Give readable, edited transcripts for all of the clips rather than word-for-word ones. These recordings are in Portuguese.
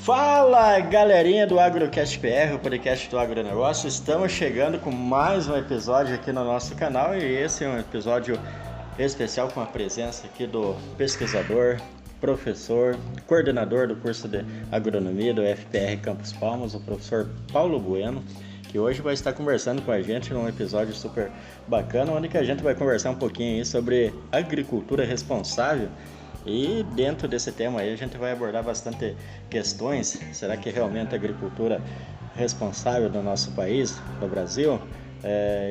Fala, galerinha do AgroCast PR, o podcast do agronegócio. Estamos chegando com mais um episódio aqui no nosso canal e esse é um episódio especial com a presença aqui do pesquisador, professor, coordenador do curso de agronomia do FPR Campos Palmas, o professor Paulo Bueno, que hoje vai estar conversando com a gente num episódio super bacana, onde que a gente vai conversar um pouquinho aí sobre agricultura responsável. E dentro desse tema aí a gente vai abordar bastante questões. Será que realmente a agricultura responsável do nosso país, do Brasil?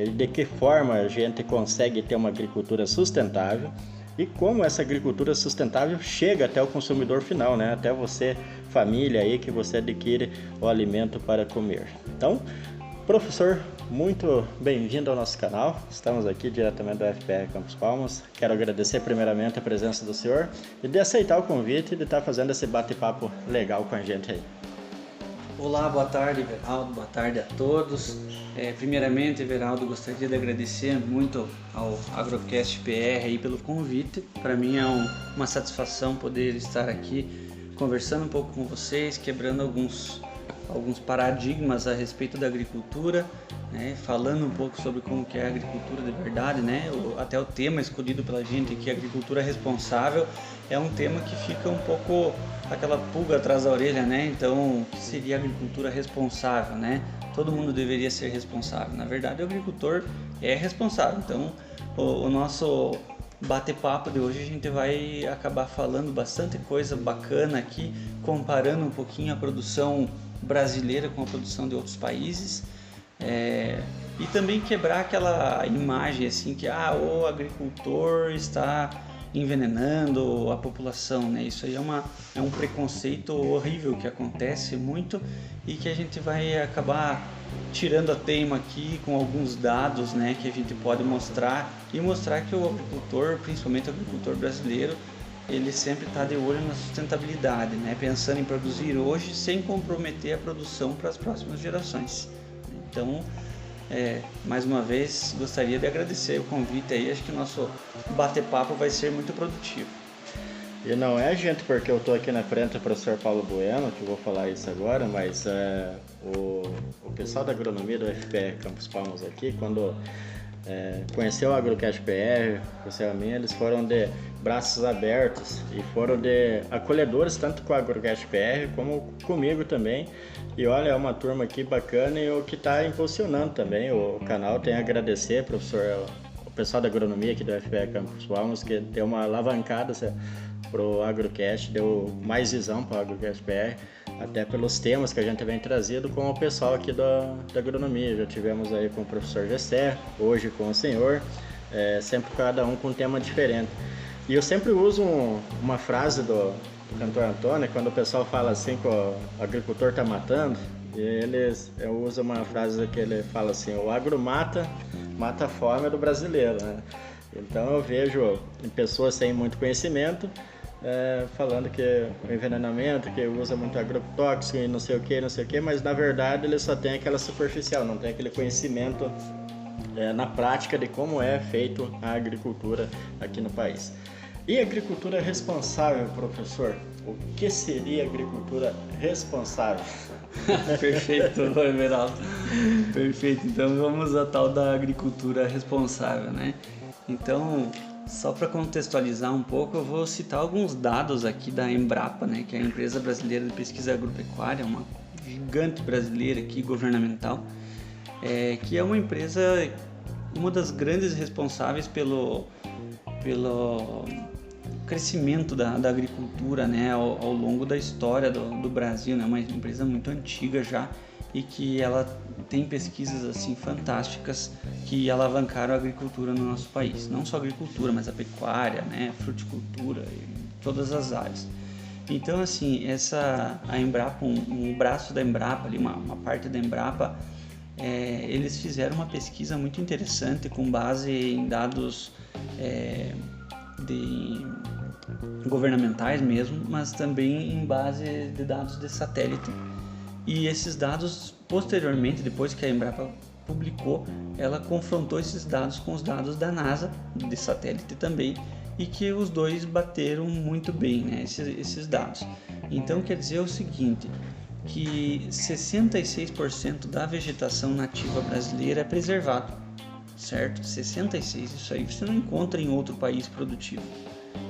E de que forma a gente consegue ter uma agricultura sustentável? E como essa agricultura sustentável chega até o consumidor final, né? Até você, família aí, que você adquire o alimento para comer. Então, professor, muito bem-vindo ao nosso canal. Estamos aqui diretamente do FPR Campos Palmas. Quero agradecer primeiramente a presença do senhor e de aceitar o convite e de estar fazendo esse bate-papo legal com a gente aí. Olá, boa tarde, Everaldo, boa tarde a todos. Primeiramente, Everaldo, gostaria de agradecer muito ao AgroCast PR aí pelo convite. Para mim é uma satisfação poder estar aqui conversando um pouco com vocês, quebrando alguns paradigmas a respeito da agricultura, né? Falando um pouco sobre como que é a agricultura de verdade, né? Até o tema escolhido pela gente aqui, agricultura responsável, é um tema que fica um pouco aquela pulga atrás da orelha, né? Então, o que seria agricultura responsável, né? Todo mundo deveria ser responsável. Na verdade, o agricultor é responsável. Então, o nosso bate-papo de hoje a gente vai acabar falando bastante coisa bacana aqui, comparando um pouquinho a produção brasileira com a produção de outros países, e também quebrar aquela imagem assim que o agricultor está envenenando a população, né? Isso aí é um preconceito horrível que acontece muito e que a gente vai acabar tirando a teima aqui com alguns dados, né, que a gente pode mostrar que o agricultor, principalmente o agricultor brasileiro, ele sempre está de olho na sustentabilidade, né? Pensando em produzir hoje sem comprometer a produção para as próximas gerações. Então, mais uma vez, gostaria de agradecer o convite aí. Acho que o nosso bate-papo vai ser muito produtivo. E não é, gente, porque eu estou aqui na frente do professor Paulo Bueno, que eu vou falar isso agora, mas o pessoal da agronomia do FPR Campos Palmas aqui, quando conheceu o AgroCast PR, conheceu a mim, eles foram de braços abertos e foram de acolhedores tanto com a AgroCast PR como comigo também. E olha, é uma turma aqui bacana e o que está impulsionando também o canal. Tenho a agradecer, professor, o pessoal da agronomia aqui do FPR Campos Palmas, que deu uma alavancada para o AgroCast, deu mais visão para o AgroCast PR, até pelos temas que a gente vem trazido com o pessoal aqui da agronomia. Já tivemos aí com o professor Gessé, hoje com o senhor, sempre cada um com um tema diferente. E eu sempre uso uma frase do cantor Antônio, quando o pessoal fala assim que o agricultor está matando, eu uso uma frase que ele fala assim: o agro mata a fome do brasileiro, né? Então eu vejo pessoas sem muito conhecimento falando que o envenenamento, que usa muito agrotóxico e não sei o que, mas na verdade ele só tem aquela superficial, não tem aquele conhecimento na prática de como é feito a agricultura aqui no país. E agricultura responsável, professor? O que seria agricultura responsável? Perfeito, Everaldo. Perfeito. Então vamos à tal da agricultura responsável, né? Então, só para contextualizar um pouco, eu vou citar alguns dados aqui da Embrapa, né, que é a Empresa Brasileira de Pesquisa Agropecuária, uma gigante brasileira aqui, governamental, que é uma empresa, uma das grandes responsáveis pelo crescimento da agricultura, né, ao longo da história do Brasil, né, uma empresa muito antiga já, e que ela tem pesquisas assim fantásticas que alavancaram a agricultura no nosso país. Não só a agricultura, mas a pecuária, né, fruticultura, e todas as áreas. Então, assim, a Embrapa, um braço da Embrapa, ali, uma parte da Embrapa, eles fizeram uma pesquisa muito interessante com base em dados governamentais mesmo, mas também em base de dados de satélite. E esses dados, posteriormente, depois que a Embrapa publicou, ela confrontou esses dados com os dados da NASA, de satélite também, e que os dois bateram muito bem, né, esses dados. Então quer dizer o seguinte, que 66% da vegetação nativa brasileira é preservado, certo? 66%, isso aí você não encontra em outro país produtivo,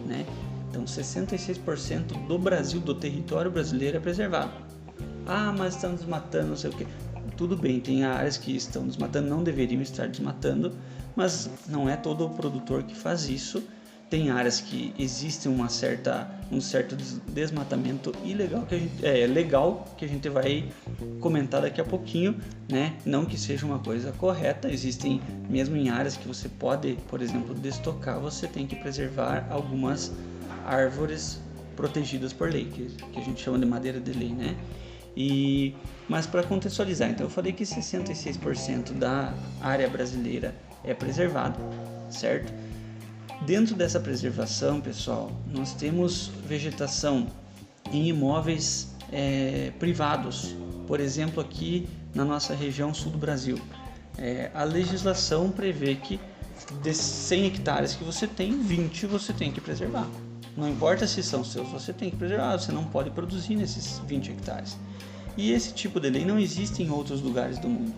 né? Então 66% do Brasil, do território brasileiro é preservado. Ah, mas estão desmatando, não sei o que. Tudo bem, tem áreas que estão desmatando, não deveriam estar desmatando, mas não é todo o produtor que faz isso. Tem áreas que existe um certo desmatamento ilegal legal, que a gente vai comentar daqui a pouquinho, né? Não que seja uma coisa correta, existem, mesmo em áreas que você pode, por exemplo, destocar, você tem que preservar algumas árvores protegidas por lei, que a gente chama de madeira de lei, né? Mas para contextualizar, então eu falei que 66% da área brasileira é preservada, certo? Dentro dessa preservação, pessoal, nós temos vegetação em imóveis privados. Por exemplo, aqui na nossa região sul do Brasil, a legislação prevê que de 100 hectares que você tem, 20 você tem que preservar. Não importa se são seus, você tem que preservar, você não pode produzir nesses 20 hectares. E esse tipo de lei não existe em outros lugares do mundo.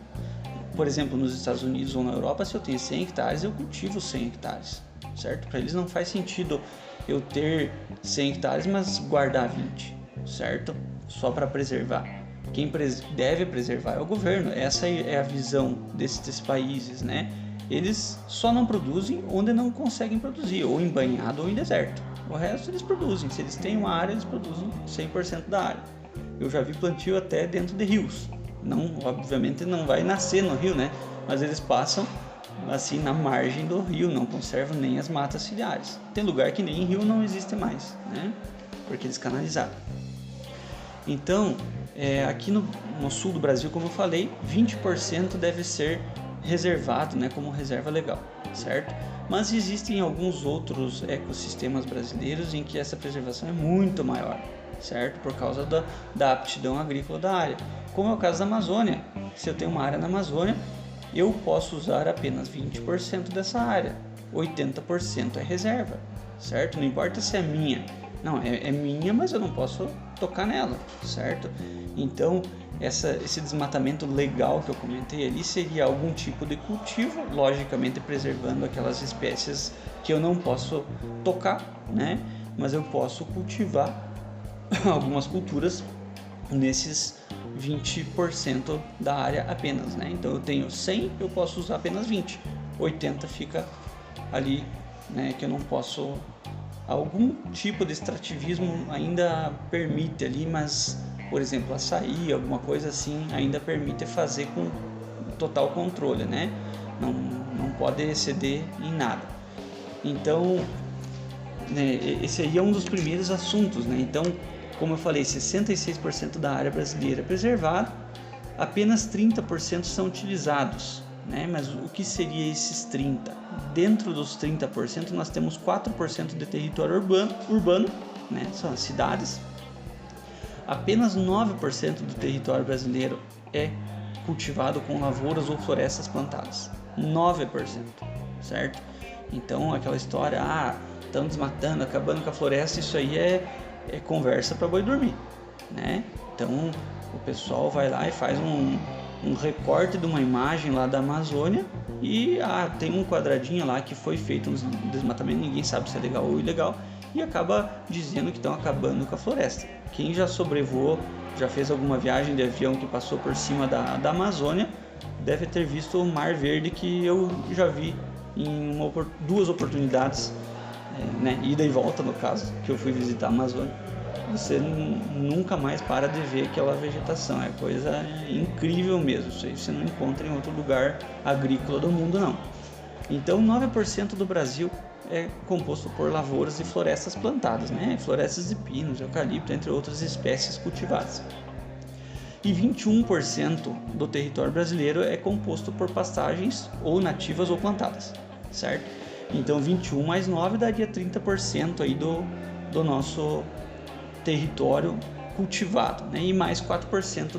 Por exemplo, nos Estados Unidos ou na Europa, se eu tenho 100 hectares, eu cultivo 100 hectares. Certo? Para eles não faz sentido eu ter 100 hectares, mas guardar 20, certo? Só para preservar. Quem deve preservar é o governo. Essa é a visão desses países, né? Eles só não produzem onde não conseguem produzir, ou em banhado ou em deserto. O resto eles produzem. Se eles têm uma área, eles produzem 100% da área. Eu já vi plantio até dentro de rios. Não, obviamente não vai nascer no rio, né? Mas eles passam assim na margem do rio, não conservam nem as matas ciliares. Tem lugar que nem rio não existe mais, né? Porque eles canalizaram. Então, aqui no sul do Brasil, como eu falei, 20% deve ser reservado, né, como reserva legal, certo? Mas existem alguns outros ecossistemas brasileiros em que essa preservação é muito maior, certo? Por causa da aptidão agrícola da área. Como é o caso da Amazônia. Se eu tenho uma área na Amazônia, eu posso usar apenas 20% dessa área, 80% é reserva, certo? Não importa se é minha, não, é minha, mas eu não posso tocar nela, certo? Então, esse desmatamento legal que eu comentei ali seria algum tipo de cultivo, logicamente preservando aquelas espécies que eu não posso tocar, né? Mas eu posso cultivar algumas culturas nesses 20% da área apenas, né? Então eu tenho 100, eu posso usar apenas 20, 80 fica ali, né? Que eu não posso, algum tipo de extrativismo ainda permite ali, mas, por exemplo, açaí, alguma coisa assim, ainda permite fazer com total controle, né? Não pode exceder em nada. Então, né, esse aí é um dos primeiros assuntos, né? Então, como eu falei, 66% da área brasileira é preservada, apenas 30% são utilizados, né? Mas o que seria esses 30%? Dentro dos 30% nós temos 4% de território urbano, né? São as cidades. Apenas 9% do território brasileiro é cultivado com lavouras ou florestas plantadas. 9%, certo? Então aquela história, estão desmatando, acabando com a floresta, isso aí é conversa para boi dormir, né? Então o pessoal vai lá e faz um recorte de uma imagem lá da Amazônia e tem um quadradinho lá que foi feito um desmatamento, ninguém sabe se é legal ou ilegal, e acaba dizendo que estão acabando com a floresta. Quem já sobrevoou, já fez alguma viagem de avião que passou por cima da Amazônia, deve ter visto o Mar Verde, que eu já vi em duas oportunidades, né, ida e volta no caso, que eu fui visitar a Amazônia. Você nunca mais para de ver aquela vegetação, é coisa incrível mesmo, isso aí você não encontra em outro lugar agrícola do mundo não. Então 9% do Brasil é composto por lavouras e florestas plantadas, né, florestas de pinos, eucalipto, entre outras espécies cultivadas. E 21% do território brasileiro é composto por pastagens ou nativas ou plantadas, certo? Então 21 mais 9 daria 30% aí do nosso território cultivado, né? E mais 4%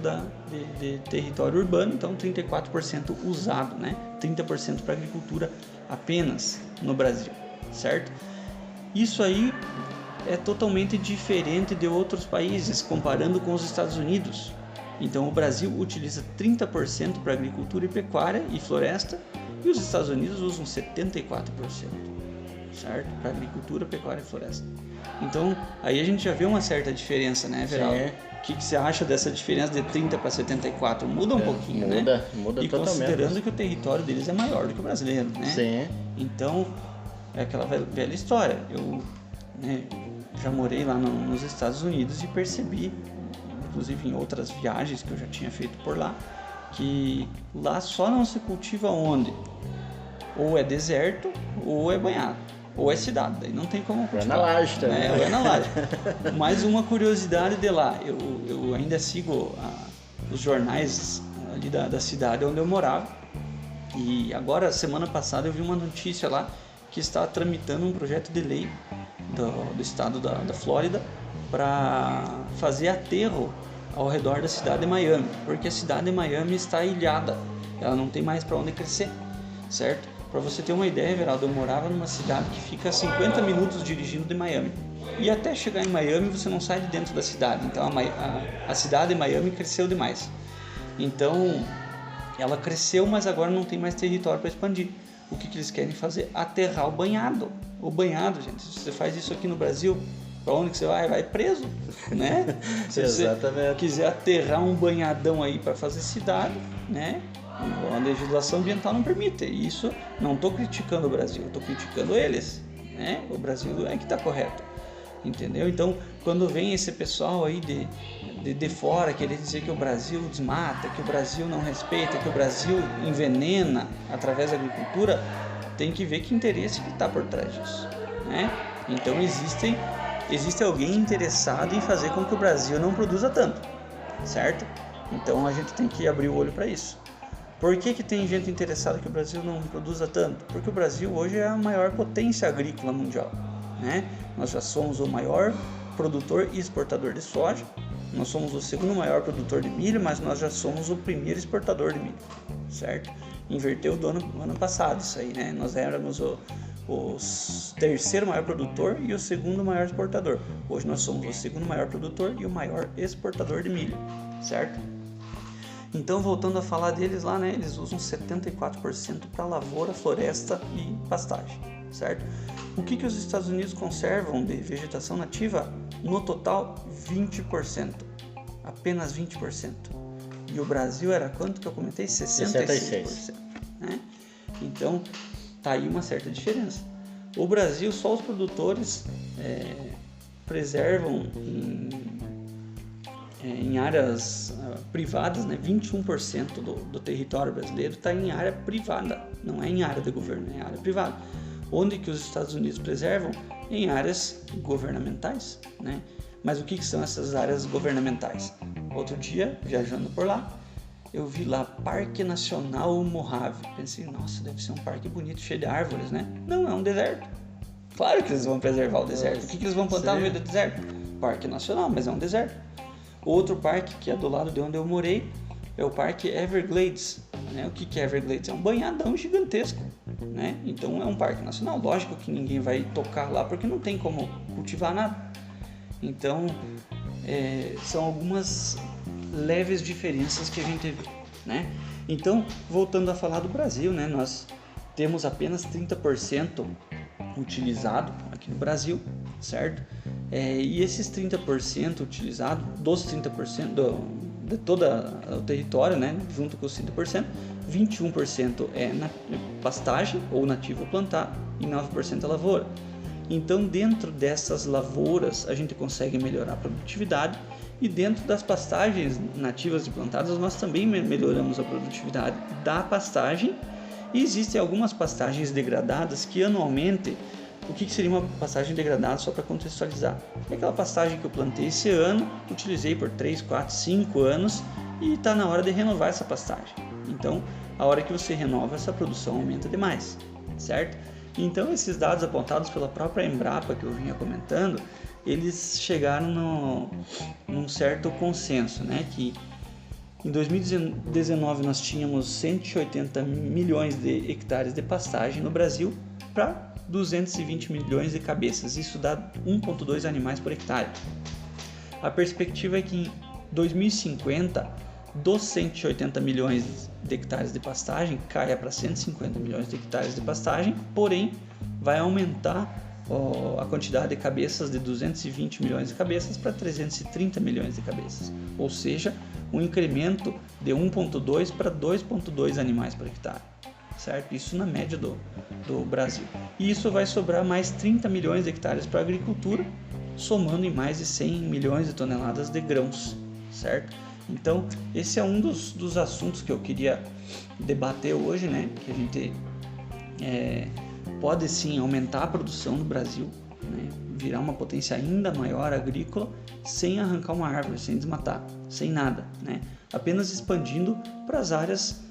de território urbano, então 34% usado, né? 30% para agricultura apenas no Brasil, certo? Isso aí é totalmente diferente de outros países, comparando com os Estados Unidos. Então o Brasil utiliza 30% para agricultura e pecuária e floresta, e os Estados Unidos usam 74%, certo? Para agricultura, pecuária e floresta. Então aí a gente já vê uma certa diferença, né, Everaldo? O que você acha dessa diferença de 30 para 74? Muda um pouquinho, né? Muda e totalmente. Considerando que o território deles é maior do que o brasileiro, né? Sim. Então, é aquela velha história. Eu já morei lá nos Estados Unidos e percebi, inclusive em outras viagens que eu já tinha feito por lá, que lá só não se cultiva onde? Ou é deserto, ou é banhado. Ou é cidade, daí não tem como cultivar. Ou é na laje também. Ou é na laje. Mais uma curiosidade de lá, eu ainda sigo os jornais ali da cidade onde eu morava, e agora, semana passada, eu vi uma notícia lá que está tramitando um projeto de lei do estado da Flórida para fazer aterro ao redor da cidade de Miami, porque a cidade de Miami está ilhada, ela não tem mais para onde crescer, certo? Para você ter uma ideia, Everaldo, eu morava numa cidade que fica a 50 minutos dirigindo de Miami. E até chegar em Miami você não sai de dentro da cidade. Então a cidade de Miami cresceu demais. Então ela cresceu, mas agora não tem mais território para expandir. O que eles querem fazer? Aterrar o banhado. O banhado, gente, se você faz isso aqui no Brasil, para onde que você vai? Vai preso, né? Se você quiser aterrar um banhadão aí para fazer cidade, né? A legislação ambiental não permite. Isso, não estou criticando o Brasil, estou criticando eles, né? O Brasil é que está correto, entendeu? Então, quando vem esse pessoal aí de fora querer dizer que o Brasil desmata, que o Brasil não respeita, que o Brasil envenena através da agricultura, tem que ver que interesse que está por trás disso, né? Então existe alguém interessado em fazer com que o Brasil não produza tanto, certo? Então a gente tem que abrir o olho para isso. Por que tem gente interessada que o Brasil não produza tanto? Porque o Brasil hoje é a maior potência agrícola mundial, né? Nós já somos o maior produtor e exportador de soja, nós somos o segundo maior produtor de milho, mas nós já somos o primeiro exportador de milho, certo? Inverteu do ano passado isso aí, né? Nós éramos o terceiro maior produtor e o segundo maior exportador. Hoje nós somos o segundo maior produtor e o maior exportador de milho, certo? Então, voltando a falar deles lá, né, eles usam 74% para lavoura, floresta e pastagem, certo? O que os Estados Unidos conservam de vegetação nativa? No total, 20%. Apenas 20%. E o Brasil era quanto que eu comentei? 66%. Né? Então, tá aí uma certa diferença. O Brasil, só os produtores preservam em áreas privadas, né? 21% do território brasileiro está em área privada, não é em área de governo, é em área privada. Onde que os Estados Unidos preservam? Em áreas governamentais, né? Mas o que são essas áreas governamentais? Outro dia, viajando por lá, eu vi lá Parque Nacional Mojave. Pensei, nossa, deve ser um parque bonito, cheio de árvores, né? Não, é um deserto. Claro que eles vão preservar o deserto. O que eles vão plantar no meio do deserto? Parque Nacional, mas é um deserto. Outro parque que é do lado de onde eu morei é o Parque Everglades, né? O que é Everglades? É um banhadão gigantesco, né? Então é um parque nacional. Lógico que ninguém vai tocar lá porque não tem como cultivar nada. Então são algumas leves diferenças que a gente vê, né? Então, voltando a falar do Brasil, né? Nós temos apenas 30% utilizado aqui no Brasil, certo? E esses 30% utilizado, dos 30% de todo o território, né, junto com os 30%, 21% é pastagem ou nativo plantado e 9% é lavoura. Então, dentro dessas lavouras, a gente consegue melhorar a produtividade, e dentro das pastagens nativas e plantadas, nós também melhoramos a produtividade da pastagem. E existem algumas pastagens degradadas que anualmente... O que seria uma pastagem degradada, só para contextualizar? É aquela pastagem que eu plantei esse ano, utilizei por 3, 4, 5 anos e está na hora de renovar essa pastagem. Então, a hora que você renova, essa produção aumenta demais, certo? Então, esses dados apontados pela própria Embrapa, que eu vinha comentando, eles chegaram num certo consenso, né? Que em 2019 nós tínhamos 180 milhões de hectares de pastagem no Brasil para 220 milhões de cabeças. Isso dá 1,2 animais por hectare. A perspectiva é que em 2050, dos 180 milhões de hectares de pastagem, caia para 150 milhões de hectares de pastagem, porém vai aumentar a quantidade de cabeças de 220 milhões de cabeças para 330 milhões de cabeças, ou seja, um incremento de 1,2 para 2,2 animais por hectare, certo? Isso na média do Brasil. E isso vai sobrar mais 30 milhões de hectares para a agricultura, somando em mais de 100 milhões de toneladas de grãos, certo? Então, esse é um dos assuntos que eu queria debater hoje, né? Que a gente pode sim aumentar a produção do Brasil, né? Virar uma potência ainda maior agrícola, sem arrancar uma árvore, sem desmatar, sem nada, né? Apenas expandindo para as áreas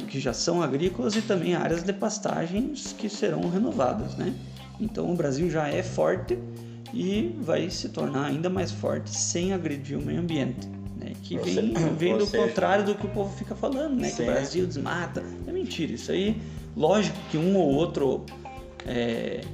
que já são agrícolas e também áreas de pastagens que serão renovadas, né? Então o Brasil já é forte e vai se tornar ainda mais forte sem agredir o meio ambiente, né? Que vem do contrário do que o povo fica falando, né? Que o Brasil desmata. É mentira, isso aí, lógico que um ou outro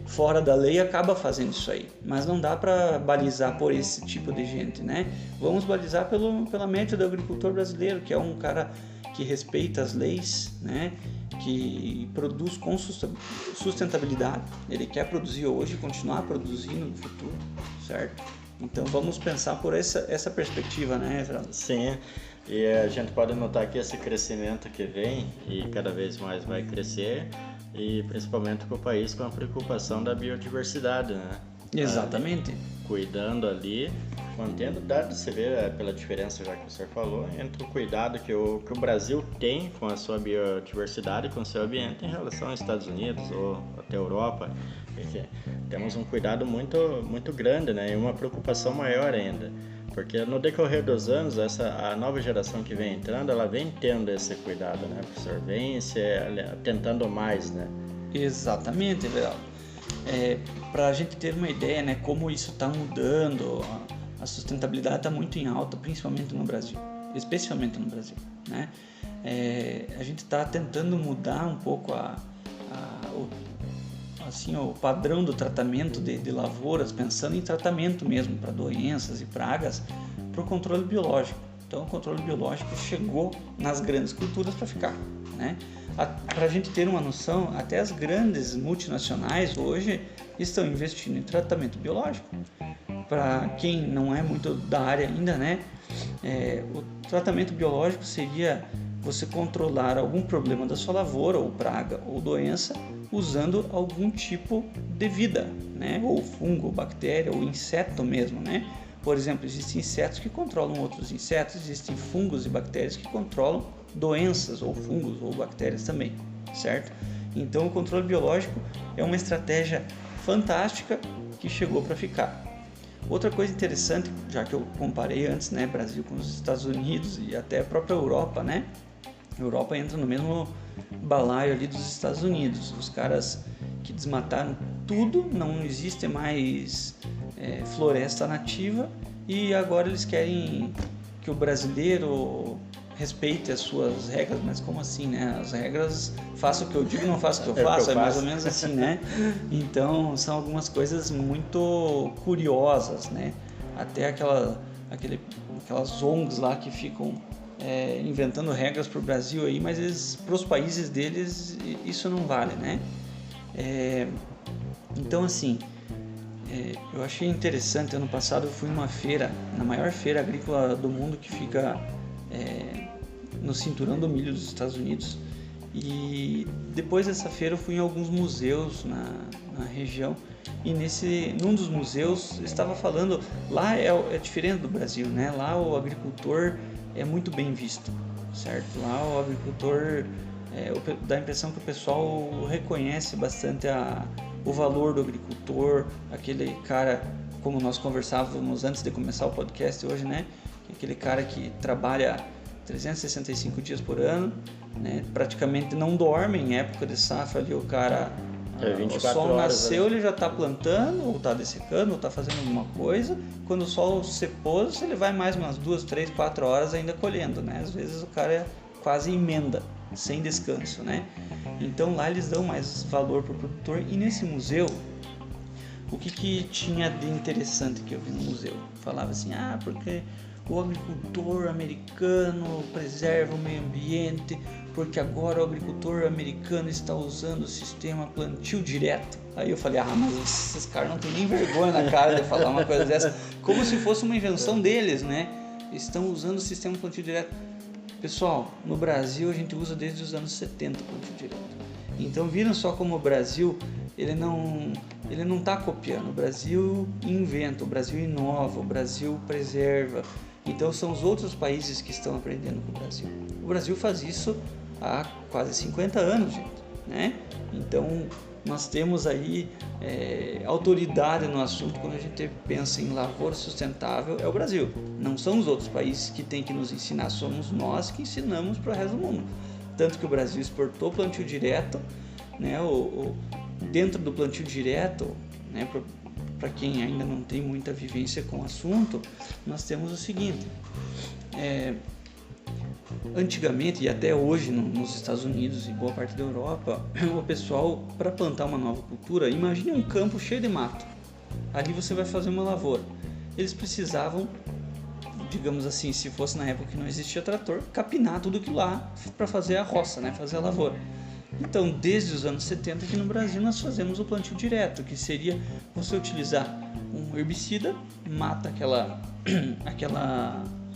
fora da lei acaba fazendo isso aí, mas não dá para balizar por esse tipo de gente, né? Vamos balizar pela média do agricultor brasileiro, que é um cara que respeita as leis, né? Que produz com sustentabilidade. Ele quer produzir hoje e continuar produzindo no futuro, certo? Então vamos pensar por essa perspectiva, né, Fernando? Sim, e a gente pode notar que esse crescimento que vem e cada vez mais vai crescer, e principalmente com o país com a preocupação da biodiversidade, né? Exatamente. Cuidando ali, mantendo dados, você vê pela diferença, já que o senhor falou, entre o cuidado que o Brasil tem com a sua biodiversidade, com o seu ambiente em relação aos Estados Unidos ou até a Europa. Temos um cuidado muito, muito grande, né? E uma preocupação maior ainda, porque no decorrer dos anos, a nova geração que vem entrando, ela vem tendo esse cuidado, né, professor? Vem tentando mais, né? Exatamente, Everaldo. Para a gente ter uma ideia, né, como isso está mudando, a sustentabilidade está muito em alta, principalmente no Brasil, especialmente no Brasil, né? A gente está tentando mudar um pouco o padrão do tratamento de lavouras, pensando em tratamento mesmo para doenças e pragas, para o controle biológico. Então, o controle biológico chegou nas grandes culturas para ficar, né? Para a gente ter uma noção, até as grandes multinacionais hoje estão investindo em tratamento biológico. Para quem não é muito da área ainda, né? O tratamento biológico seria você controlar algum problema da sua lavoura, ou praga, ou doença, usando algum tipo de vida, né? Ou fungo, ou bactéria, ou inseto mesmo, né? Por exemplo, existem insetos que controlam outros insetos, existem fungos e bactérias que controlam doenças, ou fungos, ou bactérias também, certo? Então, o controle biológico é uma estratégia fantástica que chegou para ficar. Outra coisa interessante, já que eu comparei antes, né, Brasil com os Estados Unidos e até a própria Europa, né? A Europa entra no mesmo balaio ali dos Estados Unidos. Os caras que desmataram tudo, não existe mais floresta nativa, e agora eles querem que o brasileiro respeite as suas regras. Mas como assim, né? As regras, faça o que eu digo, não faça o que eu faço, é mais ou menos assim, né? Então são algumas coisas muito curiosas, né? Até aquelas ONGs lá que ficam inventando regras para o Brasil aí, mas para os países deles isso não vale, né? Então assim, eu achei interessante. Ano passado eu fui numa feira, na maior feira agrícola do mundo, que fica no cinturão do milho dos Estados Unidos, e depois dessa feira eu fui em alguns museus na região, e num dos museus estava falando, lá é diferente do Brasil, né? Lá o agricultor é muito bem visto, certo? Lá o agricultor, dá a impressão que o pessoal reconhece bastante o valor do agricultor, aquele cara, como nós conversávamos antes de começar o podcast hoje, né? Aquele cara que trabalha 365 dias por ano, né? Praticamente não dorme em época de safra ali, o cara... o sol nasceu, ele já está plantando, ou está dessecando, ou está fazendo alguma coisa. Quando o sol se pôs, ele vai mais umas 2, 3, 4 horas ainda colhendo, né? Às vezes o cara quase emenda, sem descanso, né? Então lá eles dão mais valor para o produtor. E nesse museu, o que tinha de interessante que eu vi no museu? Falava assim, porque o agricultor americano preserva o meio ambiente, porque agora o agricultor americano está usando o sistema plantio direto. Aí eu falei, mas esses caras não tem nem vergonha na cara de falar uma coisa dessa, como se fosse uma invenção deles, né? Estão usando o sistema plantio direto. Pessoal, no Brasil a gente usa desde os anos 70 o plantio direto. Então viram só como o Brasil, ele não está copiando, o Brasil inventa, o Brasil inova, o Brasil preserva. Então são os outros países que estão aprendendo com o Brasil. O Brasil faz isso há quase 50 anos, gente, né? Então nós temos aí autoridade no assunto. Quando a gente pensa em lavoura sustentável, é o Brasil, não são os outros países que têm que nos ensinar, somos nós que ensinamos para o resto do mundo. Tanto que o Brasil exportou plantio direto, né? Dentro do plantio direto, né? Para quem ainda não tem muita vivência com o assunto, nós temos o seguinte: antigamente e até hoje nos Estados Unidos e boa parte da Europa, o pessoal, para plantar uma nova cultura, imagine um campo cheio de mato, ali você vai fazer uma lavoura. Eles precisavam, digamos assim, se fosse na época que não existia trator, capinar tudo aquilo lá para fazer a roça, né? Fazer a lavoura. Então, desde os anos 70 aqui no Brasil nós fazemos o plantio direto, que seria você utilizar um herbicida, mata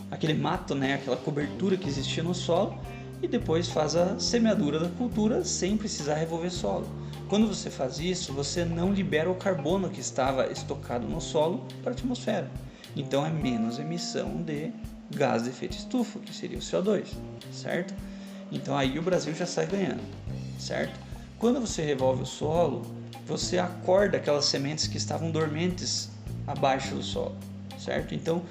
aquele mato, né? Aquela cobertura que existia no solo, e depois faz a semeadura da cultura sem precisar revolver solo. Quando você faz isso, você não libera o carbono que estava estocado no solo para a atmosfera. Então é menos emissão de gás de efeito estufa, que seria o CO2, certo? Então aí o Brasil já sai ganhando, certo? Quando você revolve o solo, você acorda aquelas sementes que estavam dormentes abaixo do solo, certo? Então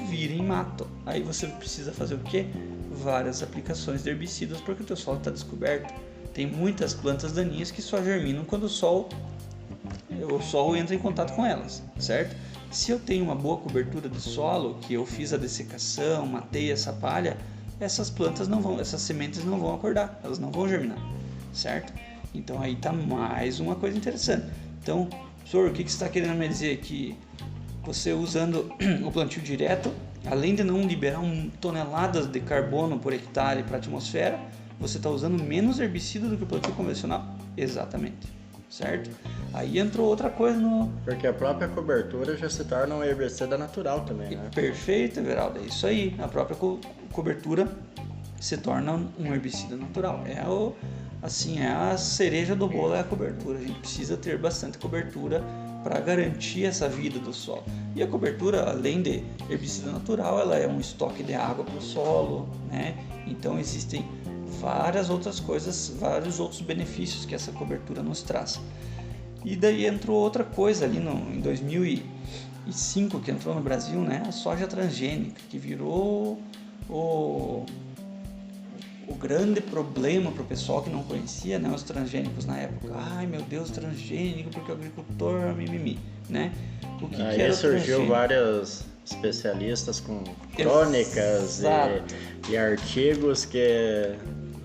vira em mato. Aí você precisa fazer o quê? Várias aplicações de herbicidas, porque o teu solo está descoberto. Tem muitas plantas daninhas que só germinam quando o sol entra em contato com elas, certo? Se eu tenho uma boa cobertura do solo, que eu fiz a dessecação, matei essa palha, essas sementes não vão acordar, elas não vão germinar, certo? Então aí está mais uma coisa interessante. Então, professor, o que você está querendo me dizer? Que você usando o plantio direto, além de não liberar toneladas de carbono por hectare para a atmosfera, você está usando menos herbicida do que o plantio convencional? Exatamente, certo? Aí entrou outra coisa Porque a própria cobertura já se torna um herbicida natural também, né? Perfeito, Everaldo, é isso aí. A própria cobertura se torna um herbicida natural. É a cereja do bolo, é a cobertura. A gente precisa ter bastante cobertura para garantir essa vida do solo. E a cobertura, além de herbicida natural, ela é um estoque de água para o solo, né? Então existem várias outras coisas, vários outros benefícios que essa cobertura nos traz. E daí entrou outra coisa ali em 2005 que entrou no Brasil, né? A soja transgênica, que virou o grande problema para o pessoal que não conhecia, né, os transgênicos na época. Ai meu Deus, transgênico, porque o agricultor mimimi, né? Aí surgiu vários especialistas com crônicas e artigos que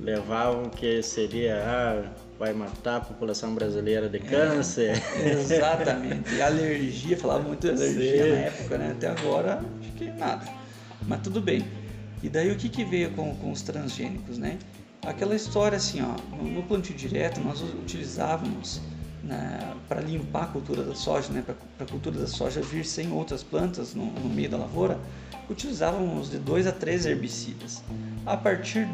levavam que seria vai matar a população brasileira de câncer. Exatamente. E alergia, falava muito de alergia na época, né? Até agora acho que nada. Mas tudo bem. E daí o que veio com os transgênicos, né? Aquela história assim, ó, no plantio direto nós utilizávamos para limpar a cultura da soja, né? Para a cultura da soja vir sem outras plantas no meio da lavoura, utilizávamos de 2 a 3 herbicidas. A partir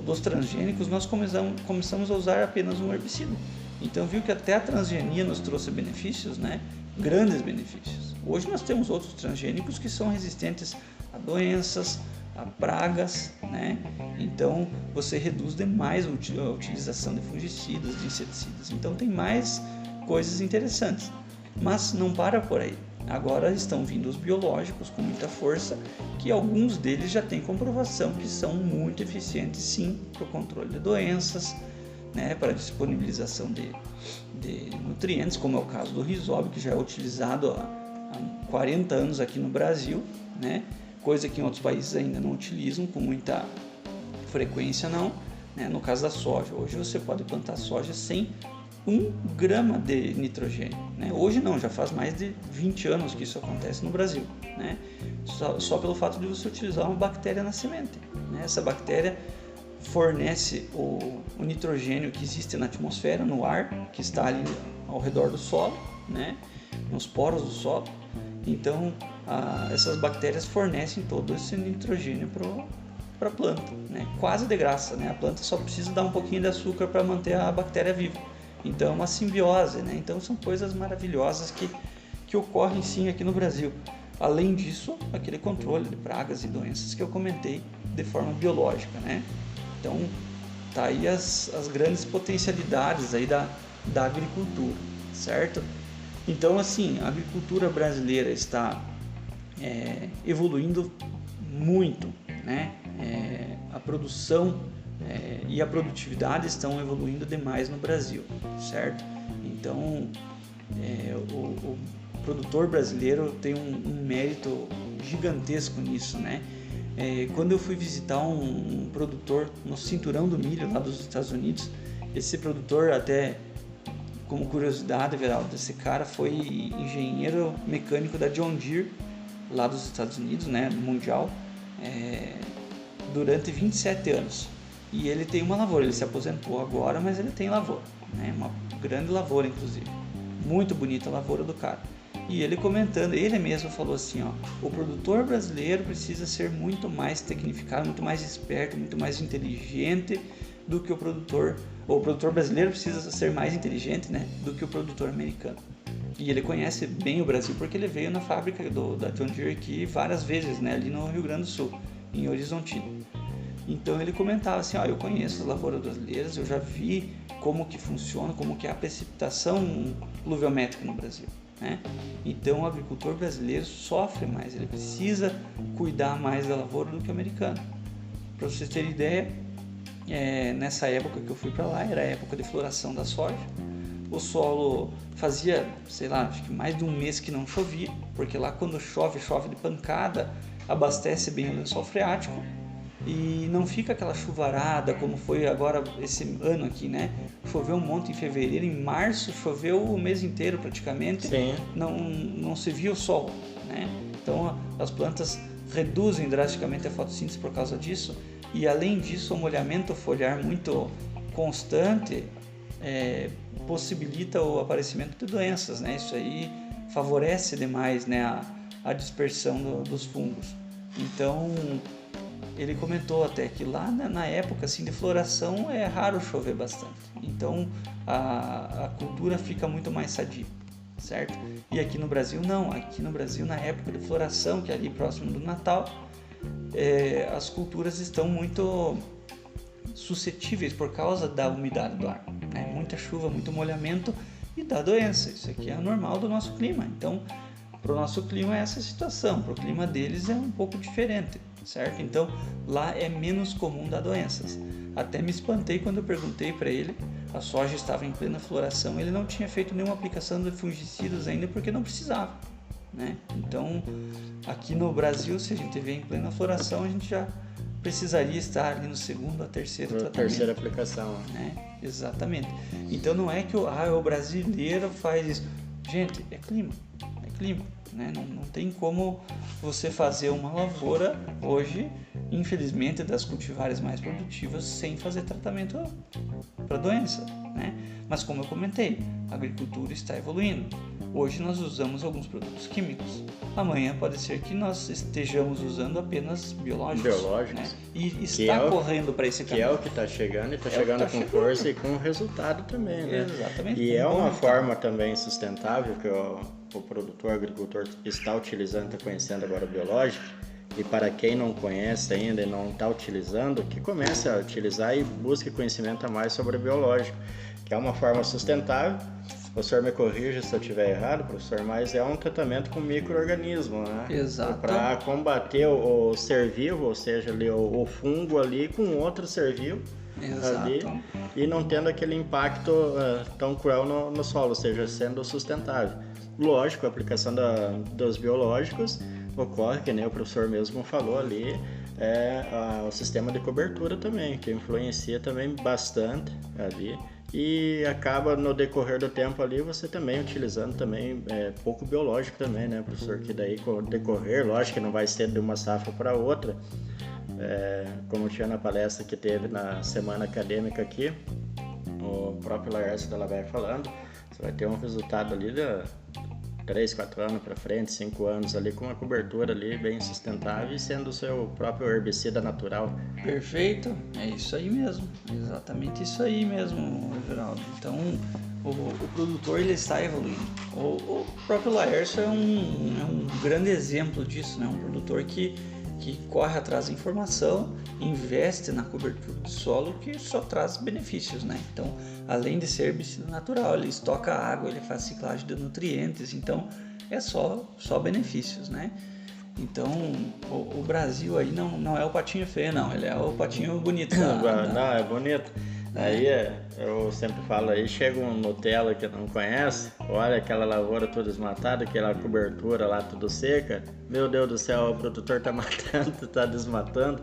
dos transgênicos nós começamos a usar apenas um herbicida. Então viu que até a transgenia nos trouxe benefícios, né? Grandes benefícios. Hoje nós temos outros transgênicos que são resistentes a doenças, a pragas, né? Então você reduz demais a utilização de fungicidas, de inseticidas. Então tem mais coisas interessantes, mas não para por aí. Agora estão vindo os biológicos com muita força, que alguns deles já têm comprovação que são muito eficientes sim para o controle de doenças, né? Para a disponibilização de nutrientes, como é o caso do Rhizobium, que já é utilizado há 40 anos aqui no Brasil, né? Coisa que em outros países ainda não utilizam com muita frequência não, né? No caso da soja, hoje você pode plantar soja sem 1 grama de nitrogênio, né? Hoje não, já faz mais de 20 anos que isso acontece no Brasil, né? Só pelo fato de você utilizar uma bactéria na semente, né? Essa bactéria fornece o nitrogênio que existe na atmosfera, no ar, que está ali ao redor do solo, né? Nos poros do solo. Então, essas bactérias fornecem todo esse nitrogênio para a planta, né? Quase de graça, né? A planta só precisa dar um pouquinho de açúcar para manter a bactéria viva. Então, é uma simbiose, né? Então, são coisas maravilhosas que ocorrem sim aqui no Brasil. Além disso, aquele controle de pragas e doenças que eu comentei de forma biológica, né? Então, tá aí as grandes potencialidades aí da agricultura, certo? Então, assim, a agricultura brasileira está evoluindo muito, né? A produção e a produtividade estão evoluindo demais no Brasil, certo? Então, o produtor brasileiro tem um mérito gigantesco nisso, né? Quando eu fui visitar um produtor no cinturão do milho lá dos Estados Unidos, esse produtor, até como curiosidade, Everaldo, esse cara foi engenheiro mecânico da John Deere lá dos Estados Unidos, né, mundial, durante 27 anos. E ele tem uma lavoura, ele se aposentou agora, mas ele tem lavoura, né, uma grande lavoura inclusive, muito bonita a lavoura do cara. E ele comentando, ele mesmo falou assim, ó, o produtor brasileiro precisa ser muito mais tecnificado, muito mais esperto, muito mais inteligente do que o produtor brasileiro precisa ser mais inteligente, né, do que o produtor americano. E ele conhece bem o Brasil porque ele veio na fábrica da John Deere aqui várias vezes, né, ali no Rio Grande do Sul, em Horizontina. Então ele comentava assim, ó, eu conheço as lavouras brasileiras, eu já vi como que funciona, como que é a precipitação pluviométrica no Brasil, né? Então o agricultor brasileiro sofre mais, ele precisa cuidar mais da lavoura do que o americano. Para vocês terem ideia, nessa época que eu fui para lá, era a época de floração da soja, o solo fazia, sei lá, acho que mais de um mês que não chovia, porque lá quando chove de pancada, abastece bem o lençol freático e não fica aquela chuvarada como foi agora esse ano aqui, né? Choveu um monte em fevereiro, em março choveu o mês inteiro praticamente. Sim. Não se viu o sol, né? Então as plantas reduzem drasticamente a fotossíntese por causa disso, e além disso o molhamento foliar muito constante possibilita o aparecimento de doenças, né? Isso aí favorece demais, né, a dispersão dos fungos. Então ele comentou até que lá na época assim, de floração é raro chover bastante, então a cultura fica muito mais sadia, certo? E aqui no Brasil não, aqui no Brasil na época de floração, que é ali próximo do Natal, as culturas estão muito suscetíveis por causa da umidade do ar, né? Muita chuva, muito molhamento e dá doença. Isso aqui é normal do nosso clima, então para o nosso clima é essa situação, para o clima deles é um pouco diferente, certo? Então lá é menos comum dar doenças. Até me espantei quando eu perguntei para ele, a soja estava em plena floração, ele não tinha feito nenhuma aplicação de fungicidas ainda porque não precisava, né? Então aqui no Brasil, se a gente vê em plena floração, a gente já precisaria estar ali no segundo a terceiro tratamento. Terceira aplicação, né? Exatamente. Então não é que o brasileiro faz isso. Gente, é clima, né? Não tem como você fazer uma lavoura hoje, infelizmente, das cultivares mais produtivas, sem fazer tratamento para doença, né? Mas como eu comentei, a agricultura está evoluindo. Hoje nós usamos alguns produtos químicos. Amanhã pode ser que nós estejamos usando apenas biológicos. Né? E está correndo para esse caminho. Que é o que está chegando e está chegando com força e com resultado também, né? Exatamente. E é uma forma também sustentável que o produtor, o agricultor está utilizando, está conhecendo agora o biológico. E para quem não conhece ainda e não está utilizando, que comece a utilizar e busque conhecimento a mais sobre o biológico, que é uma forma sustentável. O senhor me corrija se eu estiver errado, professor, mas é um tratamento com micro-organismo, né? Exato. Para combater o ser vivo, ou seja, ali, o fungo ali com outro ser vivo. Exato. Ali, e não tendo aquele impacto tão cruel no solo, ou seja, sendo sustentável. Lógico, a aplicação dos biológicos ocorre, que nem o professor mesmo falou ali, o sistema de cobertura também, que influencia também bastante ali. E acaba no decorrer do tempo ali você também utilizando também pouco biológico também, né, professor? Que daí com o decorrer, lógico que não vai ser de uma safra para outra, como tinha na palestra que teve na semana acadêmica aqui, o próprio Laércio Della Valle falando, você vai ter um resultado ali de 3, 4 anos para frente, 5 anos ali com uma cobertura ali bem sustentável e sendo o seu próprio herbicida natural. Perfeito, é isso aí mesmo, exatamente isso aí mesmo, Everaldo. Então o produtor ele está evoluindo. O próprio Laércio é um grande exemplo disso, né? Um produtor que corre atrás da informação, investe na cobertura do solo, que só traz benefícios, né? Então, além de ser herbicida natural, ele estoca água, ele faz ciclagem de nutrientes, então é só benefícios, né? Então, o Brasil aí não é o patinho feio, não, ele é o patinho bonito. Não, é bonito. Aí eu sempre falo aí, chega um Nutella que não conhece, olha aquela lavoura toda desmatada, aquela cobertura lá tudo seca, meu Deus do céu, o produtor tá matando, tá desmatando.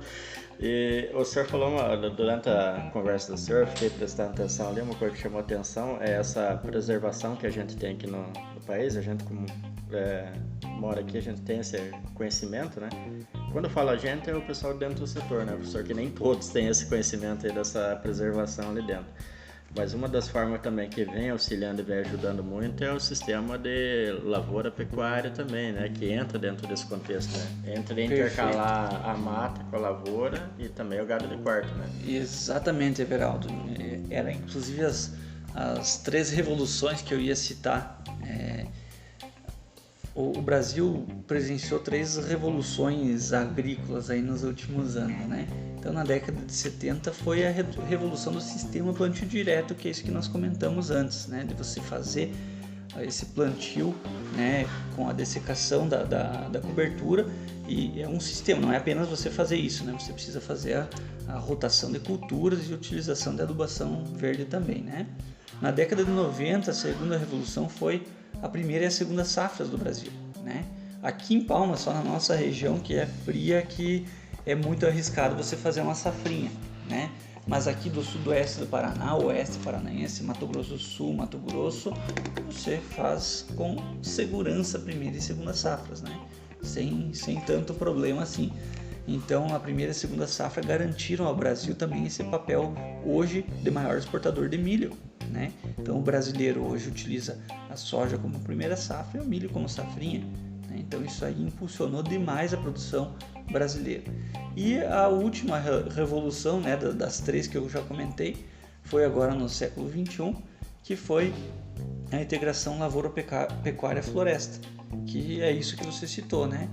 E o senhor falou durante a conversa do senhor, fiquei prestando atenção ali, uma coisa que chamou atenção é essa preservação que a gente tem aqui no país, a gente como mora aqui, a gente tem esse conhecimento, né? Quando eu falo a gente, é o pessoal dentro do setor, né, professor? Que nem todos têm esse conhecimento aí dessa preservação ali dentro. Mas uma das formas também que vem auxiliando e vem ajudando muito é o sistema de lavoura-pecuária também, né? Que entra dentro desse contexto, né? Entra em intercalar a mata com a lavoura e também o gado de quarto, né? Exatamente, Everaldo. Era inclusive as 3 revoluções que eu ia citar. O Brasil presenciou 3 revoluções agrícolas aí nos últimos anos, né? Então, na década de 70 foi a revolução do sistema plantio direto, que é isso que nós comentamos antes, né? De você fazer esse plantio, né, com a dessecação da cobertura, e é um sistema, não é apenas você fazer isso, né? Você precisa fazer a rotação de culturas e utilização de adubação verde também, né? Na década de 90, a segunda revolução foi a primeira e a segunda safras do Brasil, né? Aqui em Palmas, só na nossa região que é fria, que é muito arriscado você fazer uma safrinha, né? Mas aqui do sudoeste do Paraná, oeste paranaense, Mato Grosso do Sul, Mato Grosso, você faz com segurança a primeira e segunda safras, né? Sem tanto problema assim. Então, a primeira e segunda safra garantiram ao Brasil também esse papel hoje de maior exportador de milho, né? Então, o brasileiro hoje utiliza a soja como primeira safra e o milho como safrinha, né? Então, isso aí impulsionou demais a produção brasileira. E a última revolução, né, das 3 que eu já comentei, foi agora no século XXI, que foi a integração lavoura-pecuária-floresta, que é isso que você citou, né?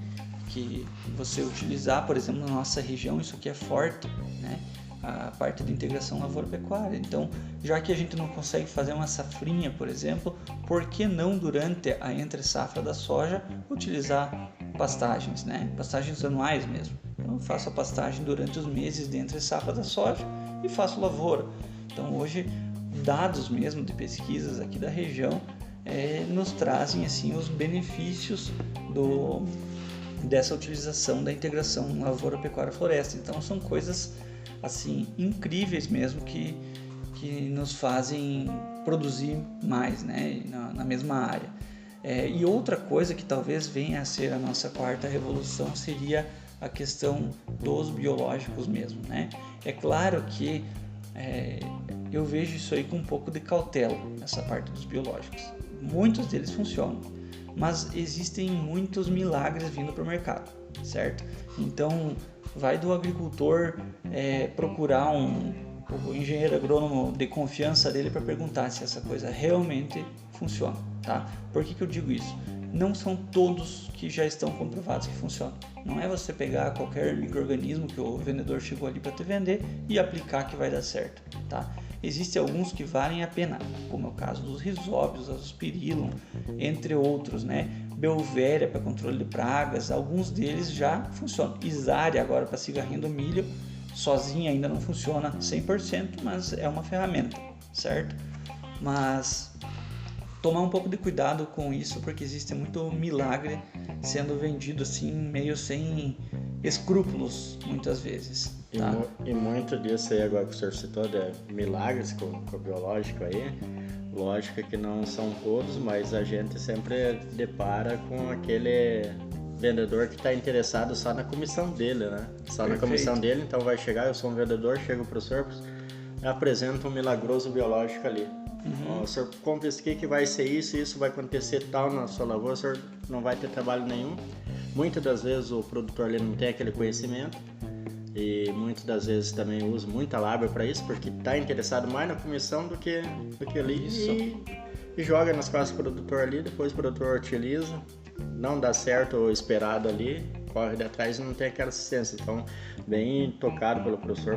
Que você utilizar, por exemplo, na nossa região, isso aqui é forte, né? A parte de integração lavoura-pecuária. Então, já que a gente não consegue fazer uma safrinha, por exemplo, por que não durante a entre-safra da soja utilizar pastagens, né? Pastagens anuais mesmo. Então, eu faço a pastagem durante os meses de entre-safra da soja e faço lavoura. Então, hoje, dados mesmo de pesquisas aqui da região nos trazem assim os benefícios dessa utilização da integração lavoura-pecuária-floresta. Então, são coisas assim incríveis mesmo que nos fazem produzir mais, né, na mesma área. E outra coisa que talvez venha a ser a nossa 4ª revolução seria a questão dos biológicos mesmo, né? É claro que eu vejo isso aí com um pouco de cautela, essa parte dos biológicos. Muitos deles funcionam, mas existem muitos milagres vindo para o mercado, certo? Então, vai do agricultor procurar o engenheiro agrônomo de confiança dele para perguntar se essa coisa realmente funciona, tá? Por que eu digo isso? Não são todos que já estão comprovados que funcionam. Não é você pegar qualquer micro-organismo que o vendedor chegou ali para te vender e aplicar que vai dar certo, tá? Existem alguns que valem a pena, como é o caso dos risóbios, azospirillum, entre outros, né? Belvéria para controle de pragas, alguns deles já funcionam. Isária agora para cigarrinho do milho, sozinha ainda não funciona 100%, mas é uma ferramenta, certo? Mas tomar um pouco de cuidado com isso, porque existe muito milagre sendo vendido assim, meio sem escrúpulos muitas vezes. Tá? E muito disso aí, agora que o senhor citou, de milagres com o biológico aí, lógico que não são todos, mas a gente sempre depara com aquele vendedor que está interessado só na comissão dele, né? Só Perfeito. Na comissão dele, então vai chegar, eu sou um vendedor, chego para o senhor, apresento um milagroso biológico ali. O senhor compra isso aqui que vai ser isso vai acontecer tal na sua lavoura, o senhor não vai ter trabalho nenhum. Muitas das vezes o produtor ali não tem aquele conhecimento e muitas das vezes também usa muita lábia para isso, porque está interessado mais na comissão do que ali e joga nas costas do produtor ali, depois o produtor utiliza, não dá certo o esperado ali, corre de atrás e não tem aquela assistência. Então, bem tocado pelo professor,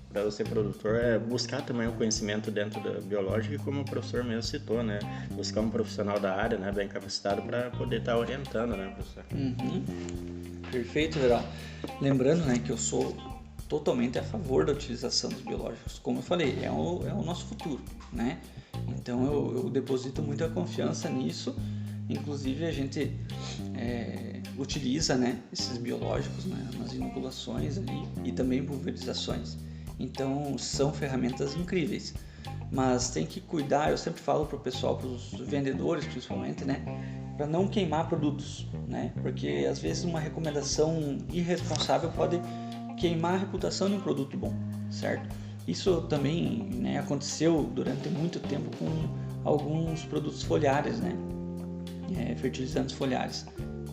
para você produtor, é buscar também o conhecimento dentro da biológica, e como o professor mesmo citou, né? Buscar um profissional da área, né? Bem capacitado para poder estar orientando, né, professor? Perfeito, Verão. Lembrando, né, que eu sou totalmente a favor da utilização dos biológicos. Como eu falei, é o nosso futuro, né? Então eu deposito muita confiança nisso. Inclusive a gente utiliza, né, esses biológicos, né, nas inoculações ali, e também pulverizações. Então são ferramentas incríveis, mas tem que cuidar. Eu sempre falo para o pessoal, para os vendedores principalmente, né, para não queimar produtos, né, porque às vezes uma recomendação irresponsável pode queimar a reputação de um produto bom, certo? Isso também, né, aconteceu durante muito tempo com alguns produtos foliares, né, fertilizantes foliares.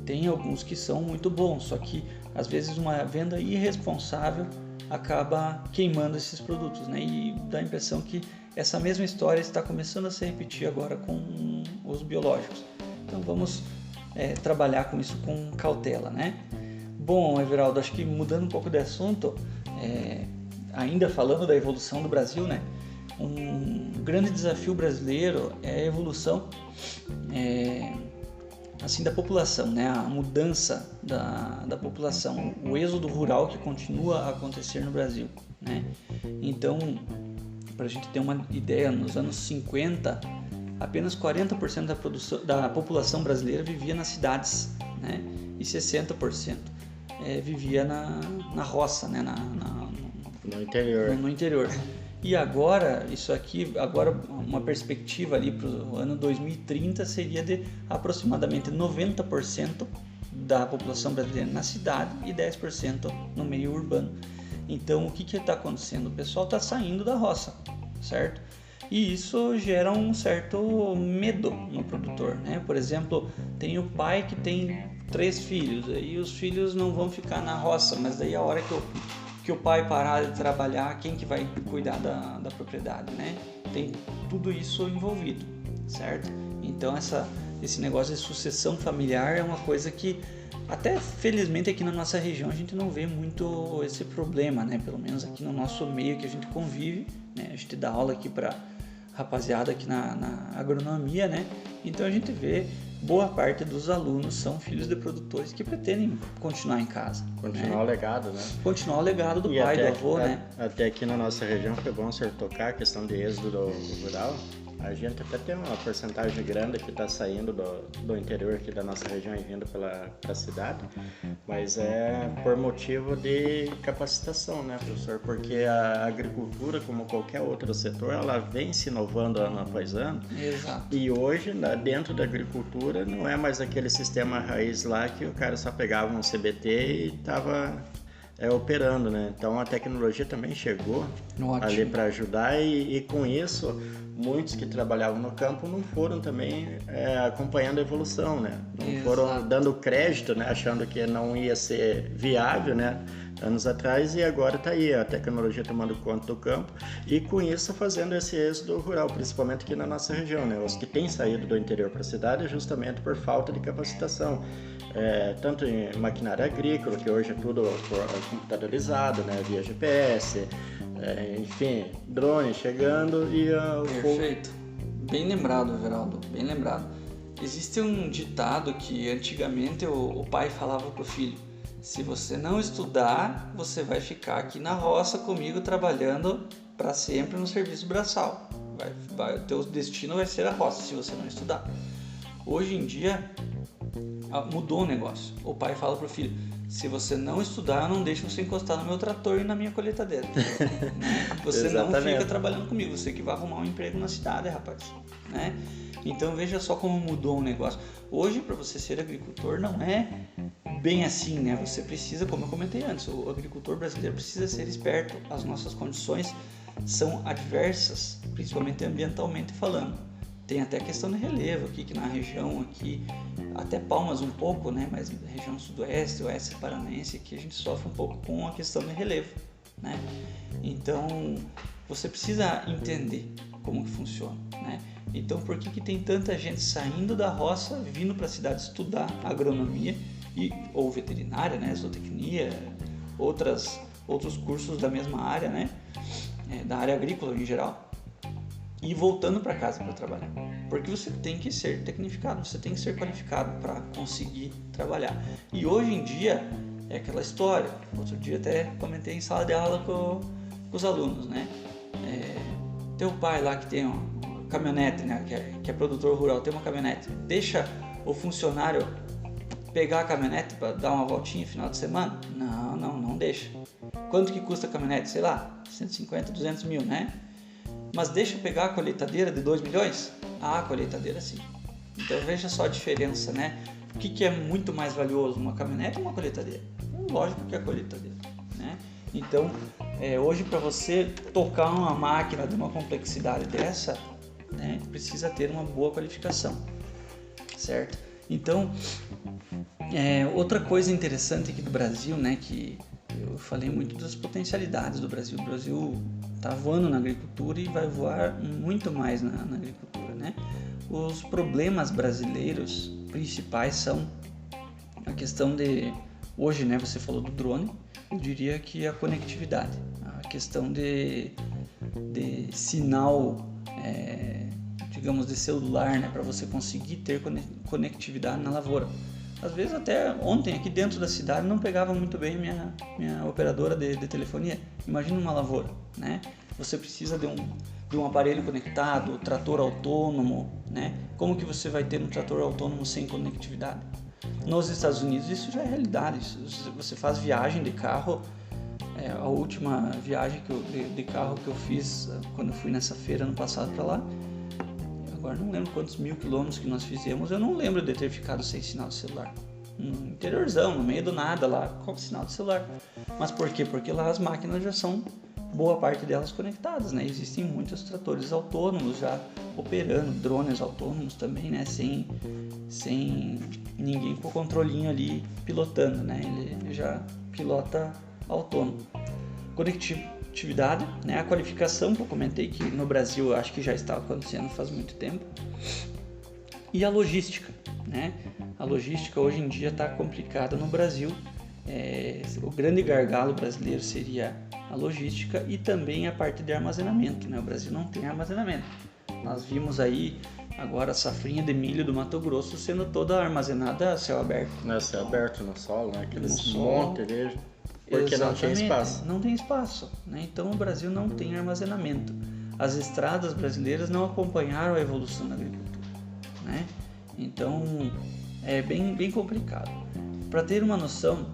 Tem alguns que são muito bons, só que às vezes uma venda irresponsável acaba queimando esses produtos, né? E dá a impressão que essa mesma história está começando a se repetir agora com os biológicos. Então vamos trabalhar com isso com cautela, né? Bom, Everaldo, acho que mudando um pouco de assunto, ainda falando da evolução do Brasil, né? Um grande desafio brasileiro é a evolução assim, da população, né? A mudança da população, o êxodo rural que continua a acontecer no Brasil, né? Então, para a gente ter uma ideia, nos anos 50, apenas 40% da população brasileira vivia nas cidades, né? E 60% vivia na roça, né? No interior. No interior. E agora, uma perspectiva ali para o ano 2030 seria de aproximadamente 90% da população brasileira na cidade e 10% no meio urbano. Então, o que está acontecendo? O pessoal está saindo da roça, certo? E isso gera um certo medo no produtor, né? Por exemplo, tem o pai que tem 3 filhos, aí os filhos não vão ficar na roça, mas daí a hora que o pai parar de trabalhar, quem que vai cuidar da propriedade, né? Tem tudo isso envolvido, certo? Então esse negócio de sucessão familiar é uma coisa que até felizmente aqui na nossa região a gente não vê muito esse problema, né? Pelo menos aqui no nosso meio que a gente convive, né? A gente dá aula aqui para rapaziada aqui na agronomia, né? Então a gente vê boa parte dos alunos são filhos de produtores que pretendem continuar em casa. Continuar o legado, né? Continuar o legado do pai, do avô, né? Até aqui na nossa região foi bom o senhor tocar a questão de êxodo rural. A gente até tem uma porcentagem grande que está saindo do interior aqui da nossa região e vindo para a cidade, mas é por motivo de capacitação, né, professor? Porque a agricultura, como qualquer outro setor, ela vem se inovando ano após ano. Exato. E hoje, dentro da agricultura, não é mais aquele sistema raiz lá que o cara só pegava um CBT e estava operando, né? Então a tecnologia também chegou ali para ajudar e com isso muitos que trabalhavam no campo não foram também acompanhando a evolução, né? Não foram dando crédito, né? Achando que não ia ser viável, né? Anos atrás, e agora está aí a tecnologia tomando conta do campo e com isso fazendo esse êxodo rural, principalmente aqui na nossa região, né? Os que têm saído do interior para a cidade é justamente por falta de capacitação, tanto em maquinária agrícola, que hoje é tudo computadorizado, né? Via GPS, enfim, drone chegando e Perfeito. Bem lembrado, Everaldo, bem lembrado. Existe um ditado que antigamente o pai falava pro filho: se você não estudar, você vai ficar aqui na roça comigo trabalhando para sempre no serviço braçal. O teu destino vai ser a roça se você não estudar. Hoje em dia, mudou o negócio. O pai fala pro filho: se você não estudar, eu não deixo você encostar no meu trator e na minha colheitadeira. Você não fica trabalhando comigo, você que vai arrumar um emprego na cidade, rapaz. Né? Então veja só como mudou o negócio. Hoje, para você ser agricultor, não é bem assim, né? Você precisa, como eu comentei antes, o agricultor brasileiro precisa ser esperto. As nossas condições são adversas, principalmente ambientalmente falando. Tem até a questão de relevo aqui, que na região aqui, até Palmas um pouco, né? Mas na região sudoeste, oeste paranaense, aqui a gente sofre um pouco com a questão de relevo, né? Então, você precisa entender como que funciona, né? Então, por que tem tanta gente saindo da roça, vindo para a cidade estudar agronomia ou veterinária, né? Zootecnia, outros cursos da mesma área, né? Da área agrícola em geral, e voltando para casa para trabalhar, porque você tem que ser tecnificado, você tem que ser qualificado para conseguir trabalhar. E hoje em dia é aquela história, outro dia até comentei em sala de aula com os alunos, né? Teu pai lá que tem uma caminhonete, né? que é produtor rural, tem uma caminhonete, deixa o funcionário pegar a caminhonete para dar uma voltinha no final de semana? Não deixa. Quanto que custa a caminhonete? Sei lá, 150, 200 mil, né? Mas deixa pegar a colheitadeira de 2 milhões? Ah, a colheitadeira sim. Então veja só a diferença, né? O que é muito mais valioso, uma caminhonete ou uma colheitadeira? Lógico que é a colheitadeira, né? Então, hoje para você tocar uma máquina de uma complexidade dessa, né, precisa ter uma boa qualificação, certo? Então, outra coisa interessante aqui do Brasil, né, que eu falei muito das potencialidades do Brasil. O Brasil está voando na agricultura e vai voar muito mais na agricultura, né? Os problemas brasileiros principais são a questão de... Hoje, né, você falou do drone, eu diria que a conectividade, a questão de sinal, digamos, de celular, né, para você conseguir ter conectividade na lavoura. Às vezes até ontem aqui dentro da cidade não pegava muito bem minha operadora de telefonia. Imagina uma lavoura, né? Você precisa de um aparelho conectado, trator autônomo, né? Como que você vai ter um trator autônomo sem conectividade? Nos Estados Unidos isso já é realidade. Você faz viagem de carro. A última viagem de carro que eu fiz quando eu fui nessa feira ano passado para lá, agora não lembro quantos 1000 quilômetros que nós fizemos, eu não lembro de ter ficado sem sinal de celular. No interiorzão, no meio do nada lá, com sinal de celular. Mas por quê? Porque lá as máquinas já são, boa parte delas conectadas, né? Existem muitos tratores autônomos já operando, drones autônomos também, né? Sem ninguém com o controlinho ali pilotando, né? Ele já pilota autônomo. Conectividade, né? A qualificação que eu comentei que no Brasil eu acho que já está acontecendo faz muito tempo, e a logística, né? A logística hoje em dia está complicada no Brasil. O grande gargalo brasileiro seria a logística e também a parte de armazenamento, né? O Brasil não tem armazenamento. Nós vimos aí agora a safrinha de milho do Mato Grosso sendo toda armazenada a céu aberto. Não é céu aberto, no solo, né? Aqueles montes de... Porque exatamente, não tem espaço. Não tem espaço, né? Então o Brasil não tem armazenamento. As estradas brasileiras não acompanharam a evolução da agricultura, né? Então é bem complicado. Para ter uma noção,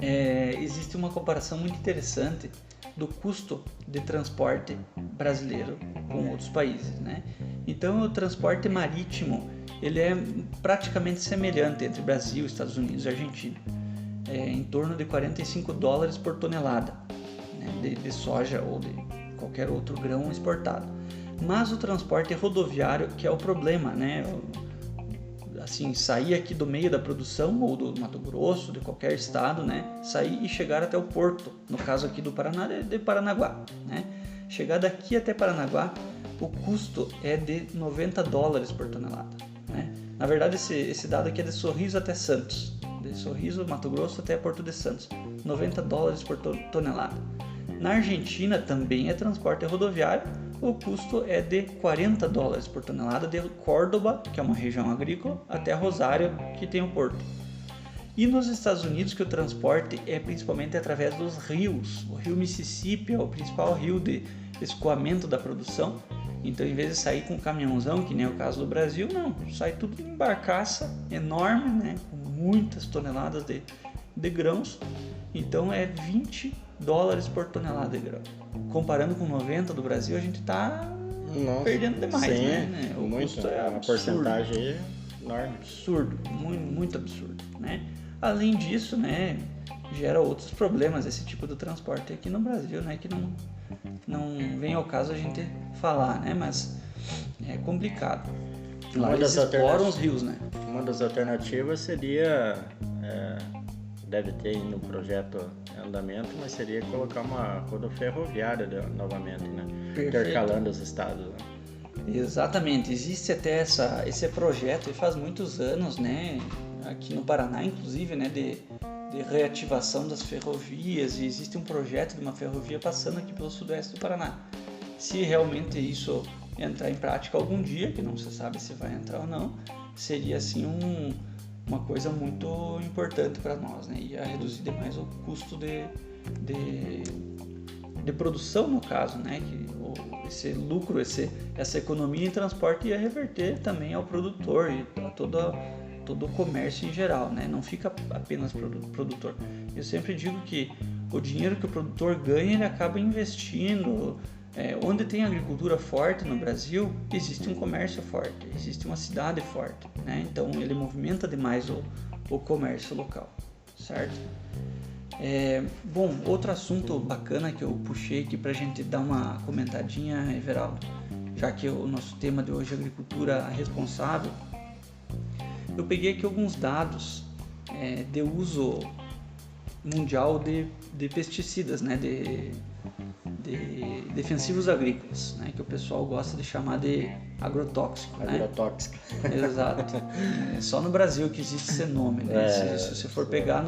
existe uma comparação muito interessante do custo de transporte brasileiro com outros países, né? Então o transporte marítimo ele é praticamente semelhante entre Brasil, Estados Unidos e Argentina. Em torno de $45 por tonelada, né, de soja ou de qualquer outro grão exportado. Mas o transporte rodoviário que é o problema, né? Assim, sair aqui do meio da produção ou do Mato Grosso, de qualquer estado, né? Sair e chegar até o porto, no caso aqui do Paraná, de Paranaguá, né? Chegar daqui até Paranaguá, o custo é de $90 por tonelada, né? Na verdade, esse dado aqui é de Sorriso até Santos. De Sorriso, Mato Grosso até Porto de Santos, $90 por tonelada. Na Argentina também é transporte rodoviário, o custo é de $40 por tonelada de Córdoba, que é uma região agrícola, até Rosário, que tem o porto. E nos Estados Unidos, que o transporte é principalmente através dos rios. O rio Mississippi é o principal rio de escoamento da produção Então, em vez de sair com um caminhãozão, que nem é o caso do Brasil, não, sai tudo em barcaça enorme, né, com muitas toneladas de grãos. Então é $20 por tonelada de grão. Comparando com 90 do Brasil, a gente está perdendo demais, sim, né? O muito, custo é uma absurdo, porcentagem enorme. absurdo, muito absurdo, né? Além disso, né, gera outros problemas esse tipo de transporte aqui no Brasil, né, que não vem ao caso a gente falar, né, mas é complicado. Lá eles exploram os rios, né? Uma das alternativas seria, deve ter no projeto em andamento, mas seria colocar uma rodoferroviária novamente, né? Perfeito. Intercalando os estados. Né? Exatamente, existe até esse projeto e faz muitos anos, né, aqui no Paraná, inclusive, né, de reativação das ferrovias, e existe um projeto de uma ferrovia passando aqui pelo sudoeste do Paraná. Se realmente isso entrar em prática algum dia, que não se sabe se vai entrar ou não, seria assim uma coisa muito importante para nós, né? Ia reduzir demais o custo de produção, no caso, né? Que esse lucro, essa economia em transporte ia reverter também ao produtor e a todo o comércio em geral, né? Não fica apenas produtor. Eu sempre digo que o dinheiro que o produtor ganha, ele acaba investindo. Onde tem agricultura forte no Brasil, existe um comércio forte, existe uma cidade forte, né? Então ele movimenta demais o comércio local, certo? Bom, outro assunto bacana que eu puxei aqui pra gente dar uma comentadinha, Everaldo, já que o nosso tema de hoje é agricultura responsável, eu peguei aqui alguns dados de uso mundial de pesticidas, né? De defensivos agrícolas, né, que o pessoal gosta de chamar de agrotóxico. Agrotóxico. Né? Exato. Só no Brasil que existe esse nome. Né? Se você for pegar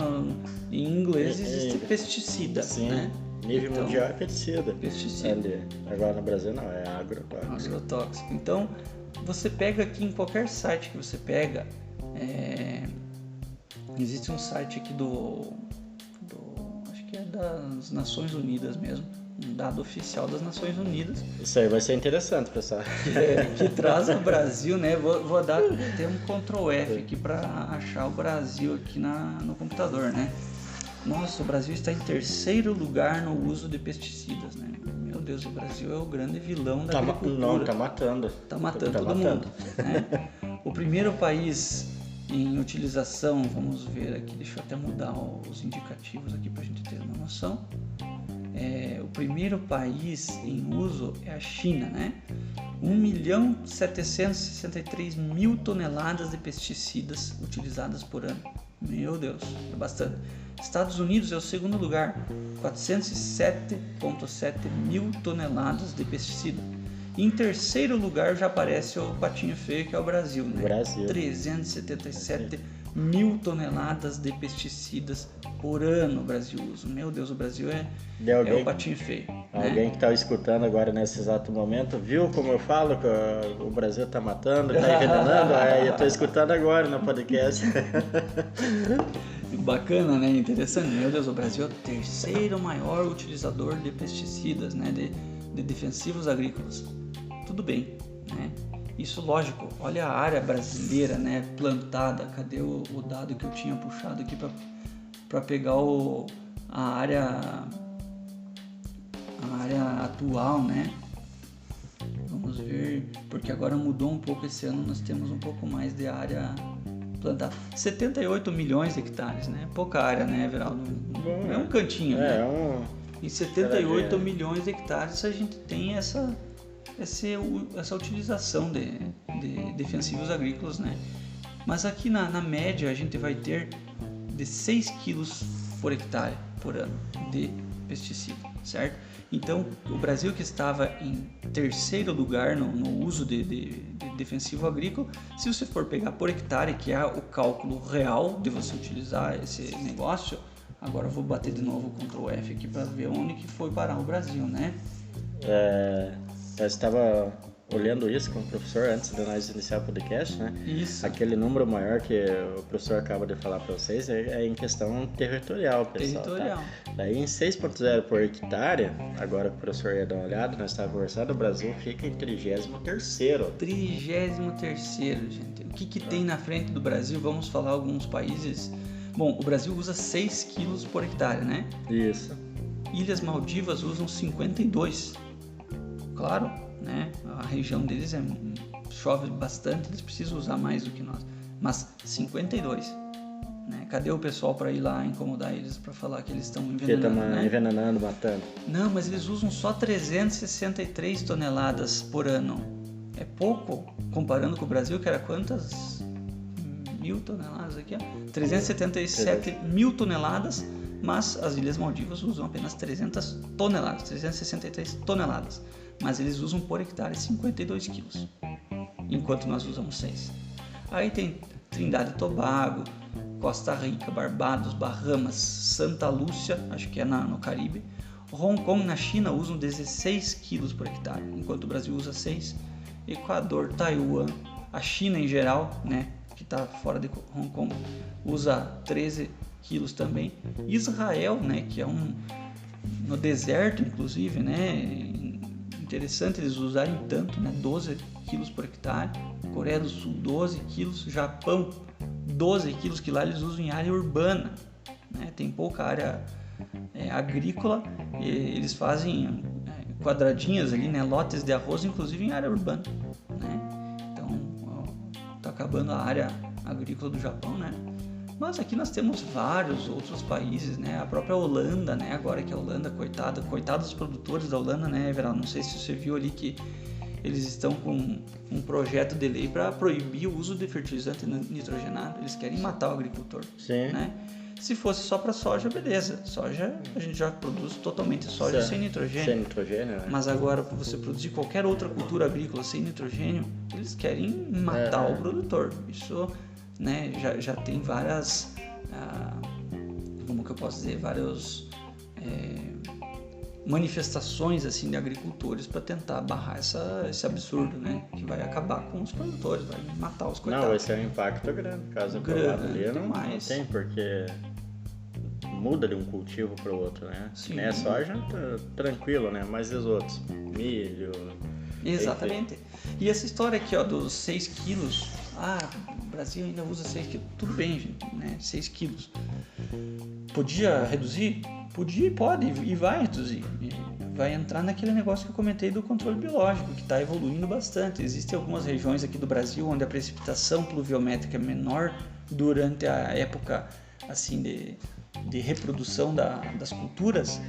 em inglês, existe pesticida. Sim. Né? Nível então, mundial é pesticida. Pesticida. Agora no Brasil não, é agrotóxico. Agrotóxico. Então, você pega aqui em qualquer site que você pega, existe um site aqui acho que é das Nações Unidas mesmo, um dado oficial das Nações Unidas. Isso aí vai ser interessante, pessoal. Que traz o Brasil, né? Vou dar até um Ctrl F aqui para achar o Brasil aqui no computador, né? Nossa, o Brasil está em terceiro lugar no uso de pesticidas, né? Meu Deus, o Brasil é o grande vilão da agricultura. Não, tá matando. Tá matando todo mundo. Né? O primeiro país em utilização, vamos ver aqui, deixa eu até mudar os indicativos aqui para a gente ter uma noção. O primeiro país em uso é a China, né? 1.763.000 toneladas de pesticidas utilizadas por ano. Meu Deus, é bastante. Estados Unidos é o segundo lugar, 407,7 mil toneladas de pesticida. Em terceiro lugar já aparece o patinho feio, que é o Brasil, né? 377 mil toneladas de pesticidas por ano o Brasil usa. Meu Deus, o Brasil é o patinho feio. Alguém que está escutando agora nesse exato momento, viu como eu falo que o Brasil está matando, está envenenando? Eu estou escutando agora no podcast. Bacana, né? Interessante. Meu Deus, o Brasil é o terceiro maior utilizador de pesticidas, né? De defensivos agrícolas. Tudo bem, né? Isso, lógico, olha a área brasileira, né, plantada. Cadê o dado que eu tinha puxado aqui para pegar a área atual, né? Vamos ver, porque agora mudou um pouco esse ano, nós temos um pouco mais de área plantada. 78 milhões de hectares, né? Pouca área, né, Everaldo? É um cantinho, né? Em 78 milhões de hectares a gente tem essa utilização de defensivos agrícolas, né? Mas aqui na média a gente vai ter de 6 quilos por hectare por ano de pesticida, certo? Então o Brasil, que estava em terceiro lugar no uso de defensivo agrícola, se você for pegar por hectare, que é o cálculo real de você utilizar esse negócio, agora eu vou bater de novo o Ctrl F aqui para ver onde que foi parar o Brasil, né? Eu estava olhando isso com o professor antes de nós iniciar o podcast, né? Isso. Aquele número maior que o professor acaba de falar para vocês é em questão territorial, pessoal. Territorial. Tá? Daí em 6.0 por hectare, agora que o professor ia dar uma olhada, nós estávamos conversando, o Brasil fica em 33º. 33º, gente. O que tem na frente do Brasil? Vamos falar alguns países. Bom, o Brasil usa 6 quilos por hectare, né? Isso. Ilhas Maldivas usam 52. Claro, né? A região deles chove bastante, eles precisam usar mais do que nós. Mas 52. Né? Cadê o pessoal para ir lá incomodar eles para falar que eles estão envenenando, né? Envenenando, matando. Não, mas eles usam só 363 toneladas por ano. É pouco, comparando com o Brasil, que era quantas? 1.000 toneladas aqui, ó. 377 mil toneladas, mas as Ilhas Maldivas usam apenas 300 toneladas, 363 toneladas. Mas eles usam por hectare 52 quilos, enquanto nós usamos 6. Aí tem Trindade e Tobago, Costa Rica, Barbados, Bahamas, Santa Lúcia, acho que é no Caribe. Hong Kong, na China, usam 16 quilos por hectare, enquanto o Brasil usa 6. Equador, Taiwan, a China em geral, né, que está fora de Hong Kong, usa 13 quilos também. Israel, né, que é no deserto, inclusive, né, interessante eles usarem tanto, né, 12 quilos por hectare. Coreia do Sul, 12 quilos. Japão, 12 quilos, que lá eles usam em área urbana, né, tem pouca área agrícola, e eles fazem quadradinhas ali, né, lotes de arroz, inclusive em área urbana, né? Então, tá acabando a área agrícola do Japão, né? Mas aqui nós temos vários outros países, né? A própria Holanda, né? Agora que a Holanda, coitados dos produtores da Holanda, né, Everaldo? Não sei se você viu ali que eles estão com um projeto de lei para proibir o uso de fertilizante nitrogenado. Eles querem matar o agricultor. Sim. Né? Se fosse só para soja, beleza. Soja, a gente já produz totalmente soja sem nitrogênio. Sem nitrogênio, né? Mas agora, para você produzir qualquer outra cultura agrícola sem nitrogênio, eles querem matar o produtor. Isso, né, já tem várias... como que eu posso dizer? Várias manifestações assim, de agricultores para tentar barrar esse absurdo, né? Que vai acabar com os produtores, vai matar os coitados. Não, vai ser um impacto grande. Caso aprovado ali, não tem, porque muda de um cultivo para o outro, né? Sim. Nem a soja tá tranquilo, né? Mas e os outros? Milho... Exatamente. E essa história aqui, ó, dos 6 quilos... o Brasil ainda usa 6 quilos. Tudo bem, gente, né? 6 quilos. Podia reduzir? Podia e pode, e vai reduzir. Vai entrar naquele negócio que eu comentei do controle biológico, que está evoluindo bastante. Existem algumas regiões aqui do Brasil onde a precipitação pluviométrica é menor durante a época assim, de reprodução das culturas,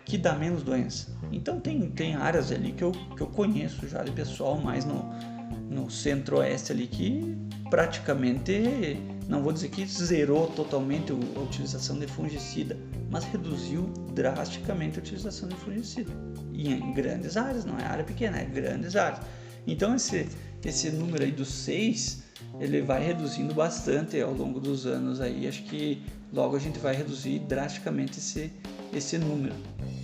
que dá menos doença. Então tem áreas ali que eu conheço já de pessoal mais no centro-oeste ali que praticamente, não vou dizer que zerou totalmente a utilização de fungicida, mas reduziu drasticamente a utilização de fungicida. E em grandes áreas, não é área pequena, é grandes áreas. Então esse número aí dos 6, ele vai reduzindo bastante ao longo dos anos aí. Acho que logo a gente vai reduzir drasticamente esse número,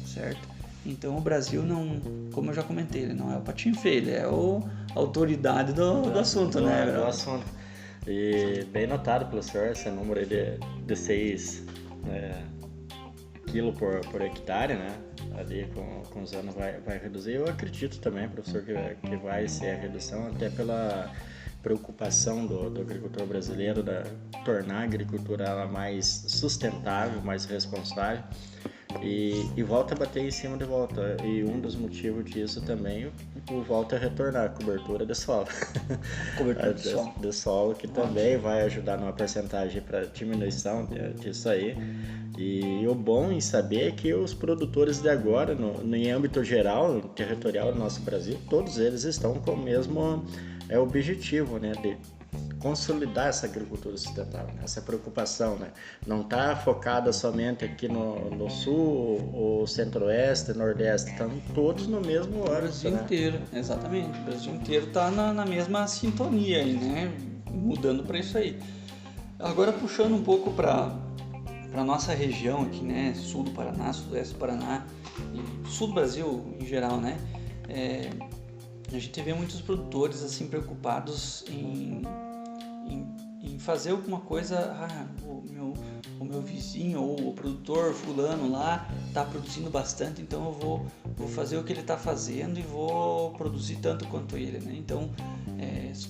certo? Então o Brasil não, como eu já comentei, ele não é o patinho feio, ele é a autoridade do assunto, né? Do assunto. E bem notado pelo senhor, esse número aí de 6 quilos por hectare, né? Ali com os anos vai reduzir. Eu acredito também, professor, que vai ser a redução, até pela preocupação do agricultor brasileiro de tornar a agricultura ela mais sustentável, mais responsável. E volta a bater em cima de volta. E um dos motivos disso também, o volta a retornar a cobertura de solo. Cobertura de solo, que também vai ajudar numa porcentagem para diminuição disso aí. E o bom em saber é que os produtores de agora, em âmbito geral, territorial do nosso Brasil, todos eles estão com o mesmo objetivo, né, de consolidar essa agricultura sustentável, né? Essa preocupação, né? Não está focada somente aqui no sul, ou centro-oeste, nordeste, estão todos no mesmo âmbito. O Brasil inteiro, exatamente. O Brasil inteiro está na mesma sintonia aí, né? Mudando para isso aí. Agora puxando um pouco para nossa região aqui, né? Sul do Paraná, sudoeste do Paraná, e sul do Brasil em geral, né? a gente vê muitos produtores assim preocupados em fazer alguma coisa. O meu vizinho ou o produtor fulano lá está produzindo bastante, então eu vou fazer o que ele está fazendo e vou produzir tanto quanto ele, né? Então,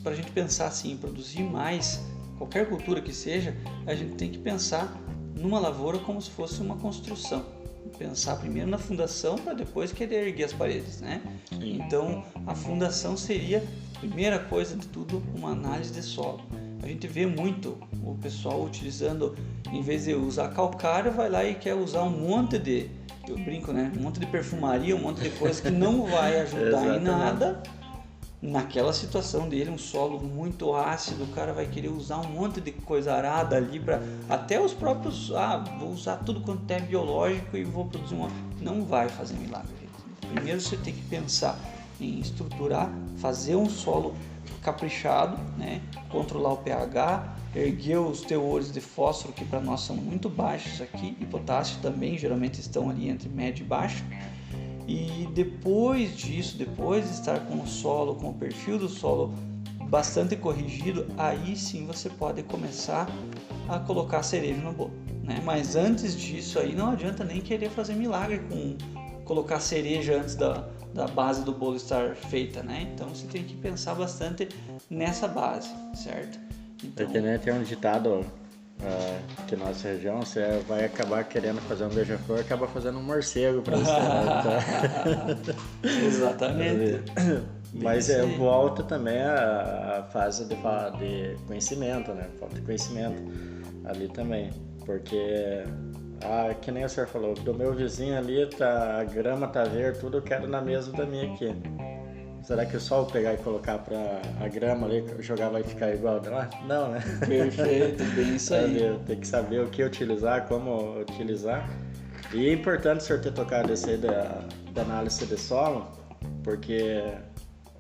para a gente pensar assim, em produzir mais, qualquer cultura que seja, a gente tem que pensar numa lavoura como se fosse uma construção. Pensar primeiro na fundação para depois querer erguer as paredes, né? Então, a fundação seria, primeira coisa de tudo, uma análise de solo. A gente vê muito o pessoal utilizando, em vez de usar calcário, vai lá e quer usar um monte de, eu brinco, né? Um monte de perfumaria, um monte de coisa que não vai ajudar em nada. Naquela situação dele, um solo muito ácido, o cara vai querer usar um monte de coisa arada ali para até os próprios, vou usar tudo quanto é biológico e vou produzir não vai fazer milagre. Primeiro você tem que pensar em estruturar, fazer um solo caprichado, né? Controlar o pH, erguer os teores de fósforo, que para nós são muito baixos aqui, e potássio também, geralmente estão ali entre médio e baixo. E depois disso, depois de estar com o solo, com o perfil do solo bastante corrigido, aí sim você pode começar a colocar cereja no bolo, né? Mas antes disso aí não adianta nem querer fazer milagre com colocar cereja antes da base do bolo estar feita, né? Então você tem que pensar bastante nessa base, certo? Então, porque, né, tem um ditado que na nossa região você vai acabar querendo fazer um beija-flor, acaba fazendo um morcego para você. Exatamente. Mas volta também a fase de conhecimento, né? Falta de conhecimento ali também, porque que nem o senhor falou, do meu vizinho ali a grama tá verde, tudo eu quero na mesa da minha aqui. Será que só eu pegar e colocar para a grama ali, jogar vai ficar igual dela? Não, né? Perfeito, bem isso aí. Tem que saber o que utilizar, como utilizar. E é importante o senhor ter tocado isso aí da análise de solo, porque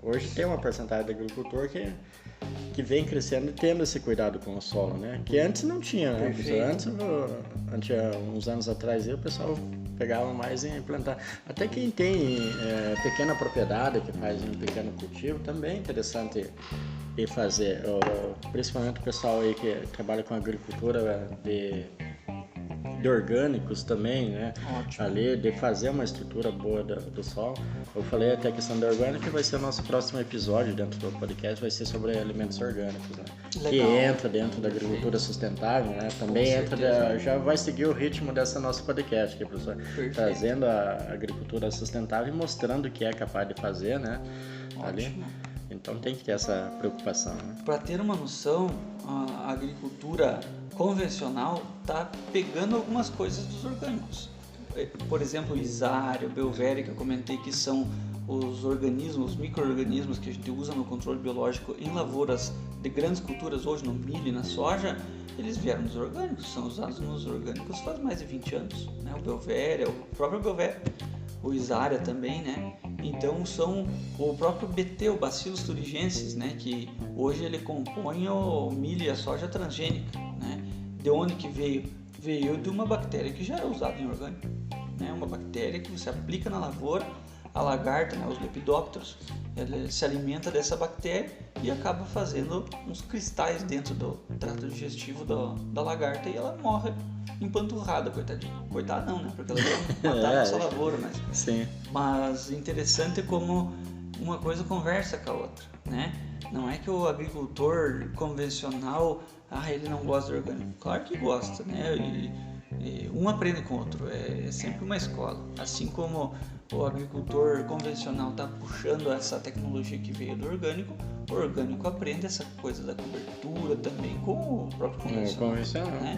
hoje tem uma porcentagem de agricultor que vem crescendo e tendo esse cuidado com o solo, né? Que antes não tinha, né? Antes, uns anos atrás, o pessoal pegava mais em plantar. Até quem tem pequena propriedade, que faz um pequeno cultivo, também é interessante ir fazer. Principalmente o pessoal aí que trabalha com agricultura de orgânicos também, né? Ótimo. Ali, de fazer uma estrutura boa do solo. Eu falei até a questão da orgânica, vai ser o nosso próximo episódio dentro do podcast, vai ser sobre alimentos orgânicos, né? Que entra dentro da agricultura sustentável, né? Também já vai seguir o ritmo dessa nossa podcast aqui, professor. Perfeito. Trazendo a agricultura sustentável e mostrando o que é capaz de fazer, né? Ali. Então tem que ter essa preocupação, né? Para ter uma noção, a agricultura convencional está pegando algumas coisas dos orgânicos. Por exemplo, o Isária, o Belvéria, que eu comentei, que são os organismos, os micro-organismos que a gente usa no controle biológico em lavouras de grandes culturas, hoje no milho e na soja, eles vieram dos orgânicos, são usados nos orgânicos faz mais de 20 anos, né? O Belvéria, o próprio Belvéria, o Isária também, né? Então são o próprio BT, o Bacillus thuringiensis, né? Que hoje ele compõe o milho e a soja transgênica, né? De onde que veio? Veio de uma bactéria que já era usada em orgânico, né? Uma bactéria que você aplica na lavoura, a lagarta, né? Os lepidópteros, ela se alimenta dessa bactéria e acaba fazendo uns cristais dentro do trato digestivo da lagarta e ela morre empanturrada, coitadinha. Coitada não, né? Porque ela vai matar a nossa lavoura, mas... Sim. Mas interessante como uma coisa conversa com a outra, né? Não é que o agricultor convencional, ele não gosta do orgânico. Claro que gosta, né? E um aprende com o outro, é sempre uma escola. Assim como o agricultor convencional está puxando essa tecnologia que veio do orgânico, o orgânico aprende essa coisa da cobertura também com o próprio convencional. Né?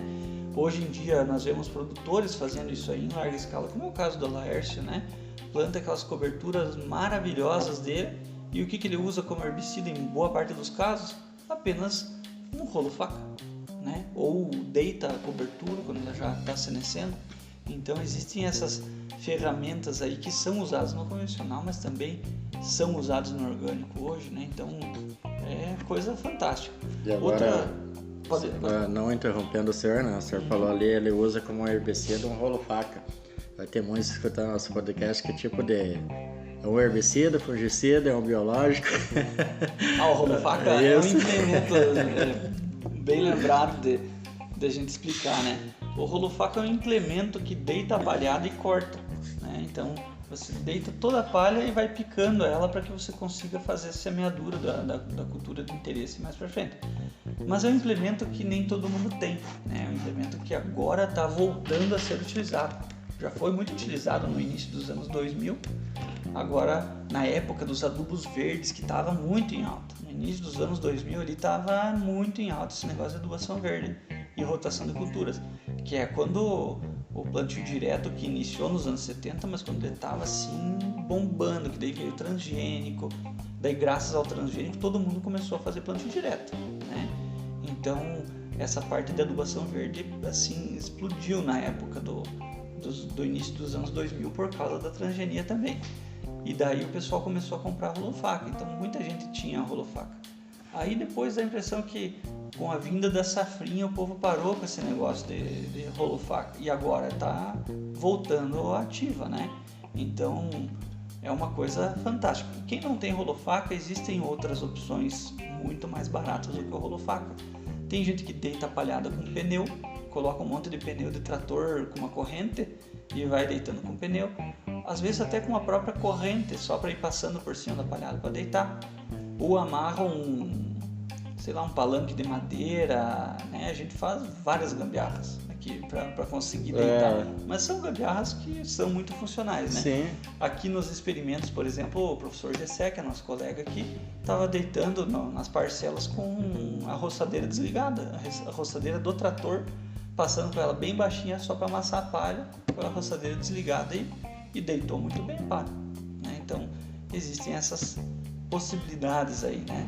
Hoje em dia nós vemos produtores fazendo isso aí em larga escala, como é o caso do Laércio, né? Planta aquelas coberturas maravilhosas dele e o que ele usa como herbicida em boa parte dos casos? Apenas um rolo faca, né? Ou deita a cobertura quando ela já está senescendo. Então existem essas ferramentas aí que são usadas no convencional, mas também são usadas no orgânico hoje, né? Então é coisa fantástica. E agora, pode. Não interrompendo o senhor, né? O senhor falou ali, ele usa como herbicida um rolo faca. Vai ter muitos escutando nosso podcast, que tipo de É um herbicida, fungicida, é um biológico. O rolo-faca é um implemento bem lembrado de a gente explicar, né? O rolo-faca é um implemento que deita a palhada e corta, né? Então você deita toda a palha e vai picando ela para que você consiga fazer a semeadura da cultura de interesse mais para frente. Mas é um implemento que nem todo mundo tem, né? É um implemento que agora está voltando a ser utilizado. Já foi muito utilizado no início dos anos 2000, agora na época dos adubos verdes, que estava muito em alta. No início dos anos 2000 ele estava muito em alta esse negócio de adubação verde e rotação de culturas, que é quando o plantio direto que iniciou nos anos 70, mas quando ele estava assim bombando, que daí veio o transgênico, daí graças ao transgênico todo mundo começou a fazer plantio direto, né? Então essa parte de adubação verde assim explodiu na época do início dos anos 2000 por causa da transgenia também. E daí o pessoal começou a comprar rolo-faca, então muita gente tinha rolo-faca. Aí depois dá a impressão que com a vinda da safrinha o povo parou com esse negócio de rolo-faca e agora está voltando ativa, né? Então é uma coisa fantástica. Quem não tem rolo-faca, existem outras opções muito mais baratas do que o rolo-faca. Tem gente que deita a palhada com pneu, coloca um monte de pneu de trator com uma corrente e vai deitando com pneu. Às vezes até com a própria corrente, só para ir passando por cima da palhada para deitar. Ou amarra um palanque de madeira, né? A gente faz várias gambiarras aqui para conseguir deitar. Mas são gambiarras que são muito funcionais, né? Sim. Aqui nos experimentos, por exemplo, o professor Gessé, que é nosso colega aqui, estava deitando nas parcelas com a roçadeira desligada, a roçadeira do trator, passando com ela bem baixinha só para amassar a palha, com a roçadeira desligada e deitou muito bem a palha, né? Então existem essas possibilidades aí, né?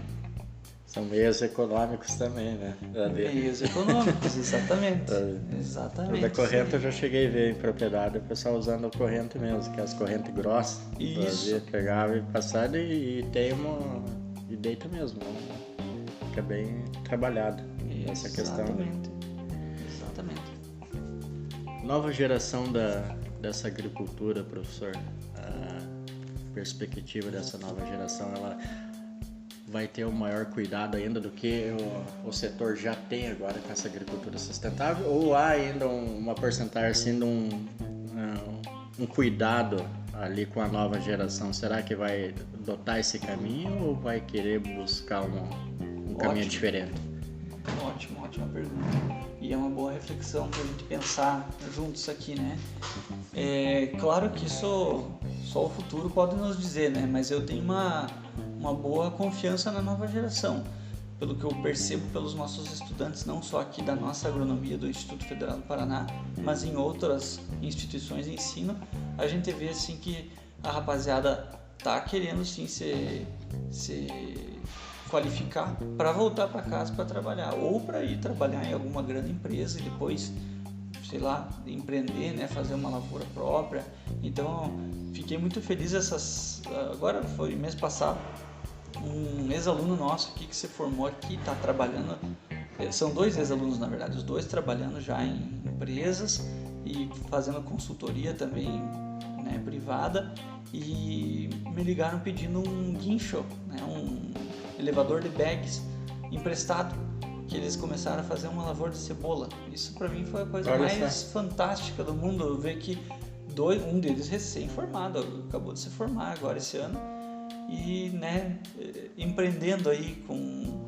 São meios econômicos também, né? Meios econômicos, exatamente. Exatamente. Da corrente eu já cheguei a ver em propriedade o pessoal usando a corrente mesmo, que é as correntes grossas. Isso. Pegava e passava e deita mesmo, né? Fica bem trabalhado essa questão. Exatamente. Nova geração dessa agricultura, professor, a perspectiva dessa nova geração, ela vai ter um maior cuidado ainda do que o setor já tem agora com essa agricultura sustentável, ou há ainda uma porcentagem assim de um cuidado ali com a nova geração? Será que vai adotar esse caminho ou vai querer buscar um caminho diferente? Ótima pergunta. E é uma boa reflexão para a gente pensar juntos aqui, né? É claro que isso só o futuro pode nos dizer, né? Mas eu tenho uma boa confiança na nova geração. Pelo que eu percebo pelos nossos estudantes, não só aqui da nossa agronomia do Instituto Federal do Paraná, mas em outras instituições de ensino, a gente vê assim que a rapaziada tá querendo sim se qualificar para voltar para casa para trabalhar, ou para ir trabalhar em alguma grande empresa e depois, sei lá, empreender, né, fazer uma lavoura própria. Então, fiquei muito feliz agora foi mês passado, um ex-aluno nosso aqui que se formou aqui, está trabalhando, são dois ex-alunos na verdade, os dois trabalhando já em empresas e fazendo consultoria também, né, privada, e me ligaram pedindo um guincho, né, um elevador de bags emprestado, que eles começaram a fazer uma lavoura de cebola. Isso para mim foi a coisa mais fantástica do mundo, ver que um deles recém-formado, acabou de se formar agora esse ano, e, né, empreendendo aí com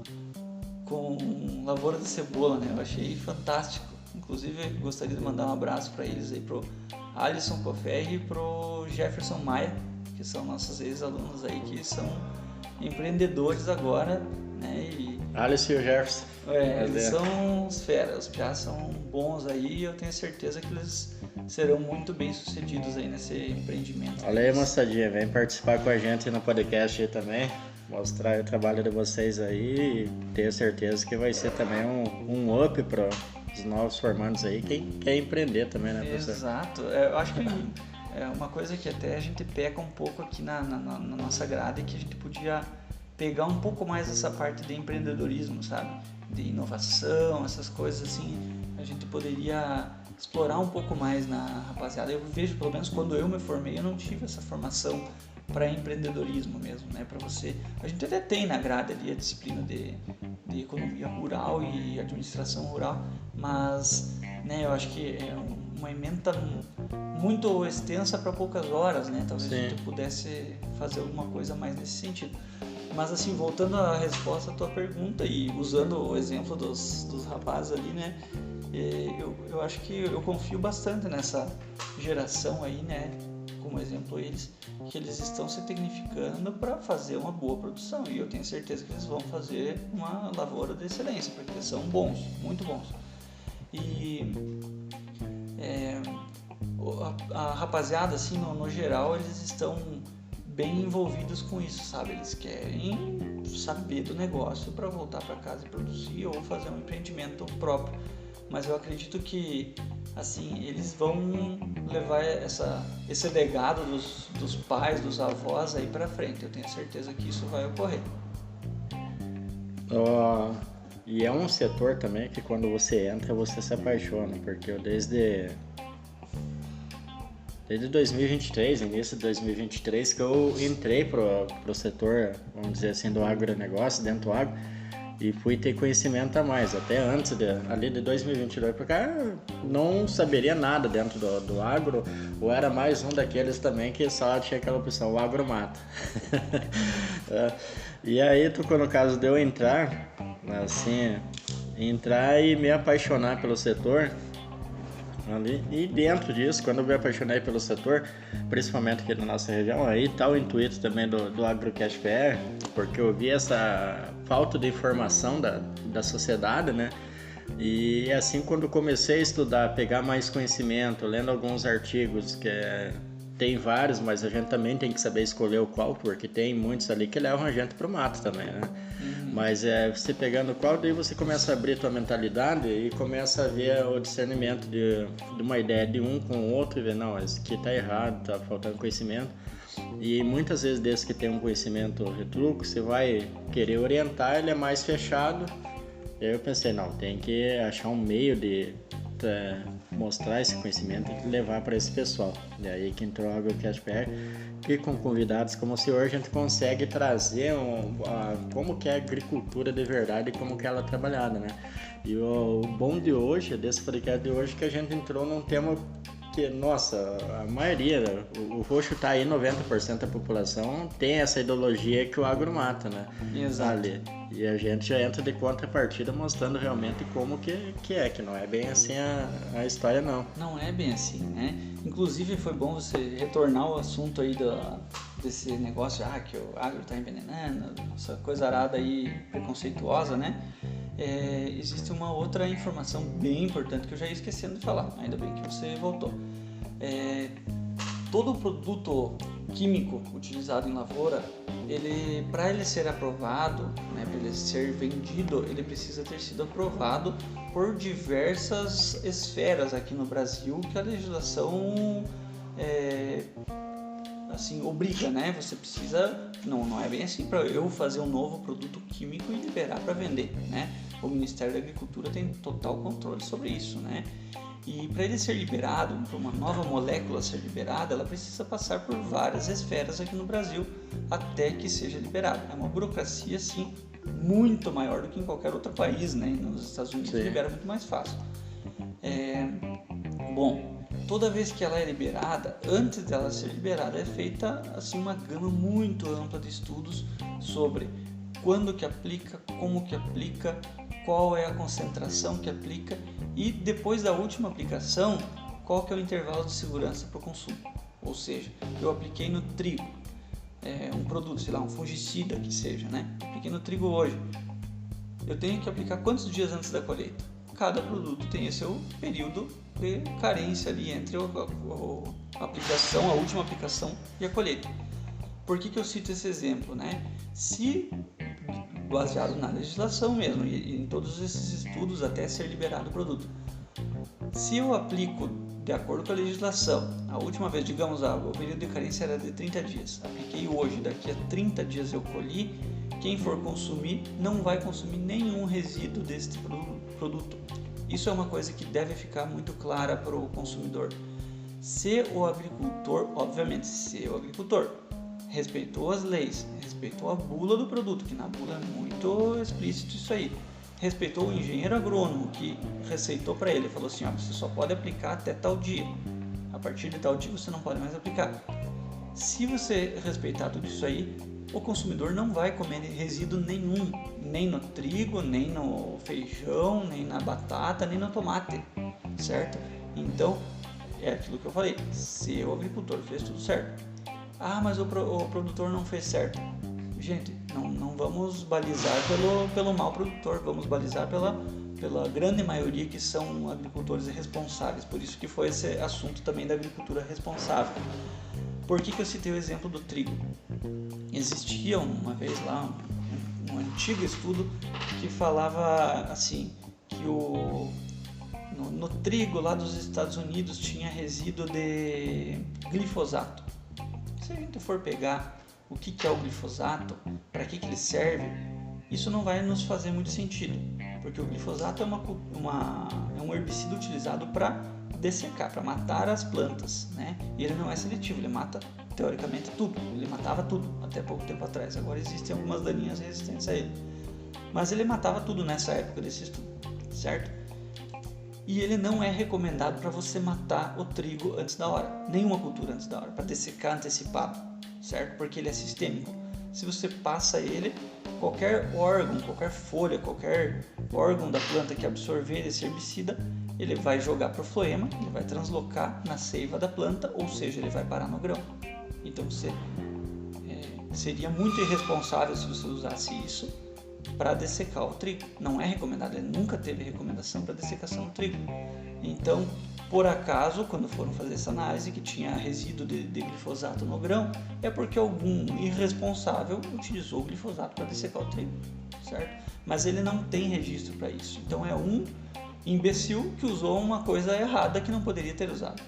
lavoura de cebola, né? Eu achei fantástico. Inclusive gostaria de mandar um abraço para eles aí, pro Alisson Coferri e pro Jefferson Maia, que são nossos ex-alunos aí, que são empreendedores agora, né? Alisson e o Jefferson. Eles são os feras, já são bons aí, e eu tenho certeza que eles serão muito bem sucedidos aí nesse empreendimento. Olha aí, moçadinha, vem participar com a gente no podcast aí também, mostrar o trabalho de vocês aí, e tenho certeza que vai ser também um up para os novos formandos aí, quem quer empreender também, né, professor? Exato, eu acho que é uma coisa que até a gente peca um pouco aqui na nossa grade, que a gente podia pegar um pouco mais essa parte de empreendedorismo, sabe? De inovação, essas coisas assim, a gente poderia explorar um pouco mais na rapaziada. Eu vejo, pelo menos quando eu me formei, eu não tive essa formação para empreendedorismo mesmo, né? Para você, a gente até tem na grade ali a disciplina de economia rural e administração rural, mas, né, eu acho que é uma ementa muito extensa para poucas horas, né? Talvez a gente pudesse fazer alguma coisa mais nesse sentido. Mas assim, voltando à resposta à tua pergunta e usando o exemplo dos rapazes ali, né? Eu acho que eu confio bastante nessa geração aí, né? Como exemplo eles, que eles estão se tecnificando para fazer uma boa produção, e eu tenho certeza que eles vão fazer uma lavoura de excelência, porque eles são bons, muito bons. E a rapaziada, assim, no geral, eles estão bem envolvidos com isso, sabe? Eles querem saber do negócio para voltar para casa e produzir ou fazer um empreendimento próprio. Mas eu acredito que, assim, eles vão levar esse legado dos pais, dos avós aí para frente. Eu tenho certeza que isso vai ocorrer. E é um setor também que quando você entra, você se apaixona, porque eu desde 2023, início de 2023, que eu entrei pro setor, vamos dizer assim, do agronegócio, dentro do agro, e fui ter conhecimento a mais. Até antes, ali de 2022 para cá, não saberia nada dentro do agro, ou era mais um daqueles também que só tinha aquela opção, o agro mata. E aí, tocou no caso de eu entrar e me apaixonar pelo setor. Ali. E dentro disso, quando eu me apaixonei pelo setor, principalmente aqui na nossa região, aí tá o intuito também do AgroCast PR, porque eu vi essa falta de informação da sociedade, né? E assim, quando comecei a estudar, pegar mais conhecimento, lendo alguns artigos, tem vários, mas a gente também tem que saber escolher o qual, porque tem muitos ali que levam a gente pro mato também, né? Mas você pegando qual, daí você começa a abrir tua mentalidade e começa a ver o discernimento de uma ideia de um com o outro e ver, não, isso aqui tá errado, tá faltando conhecimento. E muitas vezes desse que tem um conhecimento retruco, você vai querer orientar, ele é mais fechado. E aí eu pensei, não, tem que achar um meio de mostrar esse conhecimento e levar para esse pessoal. E aí que entrou o AgroCast PR, que com convidados como o senhor a gente consegue trazer como que é a agricultura de verdade e como que ela é trabalhada, né? E o bom de hoje, desse podcast de hoje, que a gente entrou num tema que, nossa, a maioria, o roxo tá aí, 90% da população tem essa ideologia que o agro mata, né? Exato. Ali. E a gente já entra de contrapartida mostrando realmente como que não é bem assim a história, não. Não é bem assim, né? Inclusive foi bom você retornar ao assunto aí desse negócio, que o agro tá envenenando, essa coisa arada aí preconceituosa, né? Existe uma outra informação bem importante que eu já ia esquecendo de falar, ainda bem que você voltou. Todo produto químico utilizado em lavoura, para ele ser aprovado, né, para ele ser vendido, ele precisa ter sido aprovado por diversas esferas aqui no Brasil, que a legislação assim, obriga, né? Você precisa, não é bem assim para eu fazer um novo produto químico e liberar para vender, né? O Ministério da Agricultura tem total controle sobre isso, né? E para ele ser liberado, para uma nova molécula ser liberada, ela precisa passar por várias esferas aqui no Brasil até que seja liberada. É uma burocracia, sim, muito maior do que em qualquer outro país, né? Nos Estados Unidos libera muito mais fácil. Bom, toda vez que ela é liberada, antes dela ser liberada, é feita assim, uma gama muito ampla de estudos sobre quando que aplica, como que aplica, qual é a concentração que aplica e depois da última aplicação, qual que é o intervalo de segurança para o consumo. Ou seja, eu apliquei no trigo, um produto, sei lá, um fungicida que seja, né? Apliquei no trigo hoje. Eu tenho que aplicar quantos dias antes da colheita? Cada produto tem o seu período de carência ali entre a aplicação, a última aplicação e a colheita. Por que eu cito esse exemplo, né? Se baseado na legislação mesmo e em todos esses estudos até ser liberado o produto. Se eu aplico de acordo com a legislação, a última vez, digamos, o período de carência era de 30 dias, apliquei hoje, daqui a 30 dias eu colhi, quem for consumir não vai consumir nenhum resíduo deste produto. Isso é uma coisa que deve ficar muito clara para o consumidor. Se o agricultor, obviamente, se o agricultor respeitou as leis, respeitou a bula do produto, que na bula é muito explícito isso aí, respeitou o engenheiro agrônomo que receitou para ele, falou assim, ó, você só pode aplicar até tal dia, a partir de tal dia você não pode mais aplicar. Se você respeitar tudo isso aí, o consumidor não vai comer resíduo nenhum, nem no trigo, nem no feijão, nem na batata, nem no tomate, certo? Então, é aquilo que eu falei, se o agricultor fez tudo certo, mas o produtor não fez certo. Gente, não vamos balizar pelo mau produtor, vamos balizar pela grande maioria que são agricultores responsáveis. Por isso que foi esse assunto também da agricultura responsável. Por que eu citei o exemplo do trigo? Existia uma vez lá um antigo estudo que falava assim, que no trigo lá dos Estados Unidos tinha resíduo de glifosato. Se a gente for pegar o que é o glifosato, para que ele serve, isso não vai nos fazer muito sentido, porque o glifosato é um herbicida utilizado para dessecar, para matar as plantas, né? E ele não é seletivo, ele mata teoricamente tudo, ele matava tudo até pouco tempo atrás. Agora existem algumas daninhas resistentes a ele, mas ele matava tudo nessa época desse estudo, certo? E ele não é recomendado para você matar o trigo antes da hora, nenhuma cultura antes da hora, para dessecar antecipado, certo? Porque ele é sistêmico. Se você passa ele, qualquer órgão, qualquer folha, qualquer órgão da planta que absorver esse herbicida, ele vai jogar para o floema, ele vai translocar na seiva da planta, ou seja, ele vai parar no grão. Então seria muito irresponsável se você usasse isso para dessecar o trigo. Não é recomendado, ele nunca teve recomendação para dessecação do trigo. Então, por acaso, quando foram fazer essa análise que tinha resíduo de glifosato no grão, é porque algum irresponsável utilizou o glifosato para dessecar o trigo, certo? Mas ele não tem registro para isso. Então é um imbecil que usou uma coisa errada que não poderia ter usado.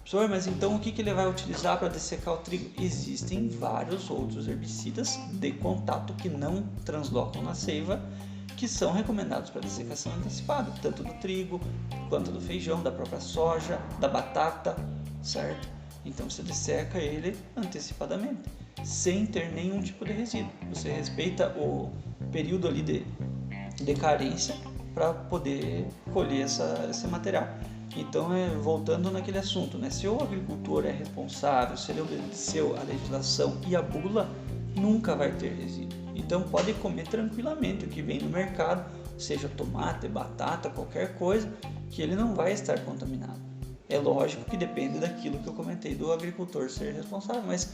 Professor, mas então o que ele vai utilizar para dessecar o trigo? Existem vários outros herbicidas de contato que não translocam na seiva, que são recomendados para dessecação antecipada, tanto do trigo, quanto do feijão, da própria soja, da batata, certo? Então você desseca ele antecipadamente, sem ter nenhum tipo de resíduo. Você respeita o período ali de carência para poder colher esse material. Então, voltando naquele assunto, né? Se o agricultor é responsável, se ele obedeceu a legislação e a bula, nunca vai ter resíduo. Então, pode comer tranquilamente o que vem no mercado, seja tomate, batata, qualquer coisa, que ele não vai estar contaminado. É lógico que depende daquilo que eu comentei do agricultor ser responsável, mas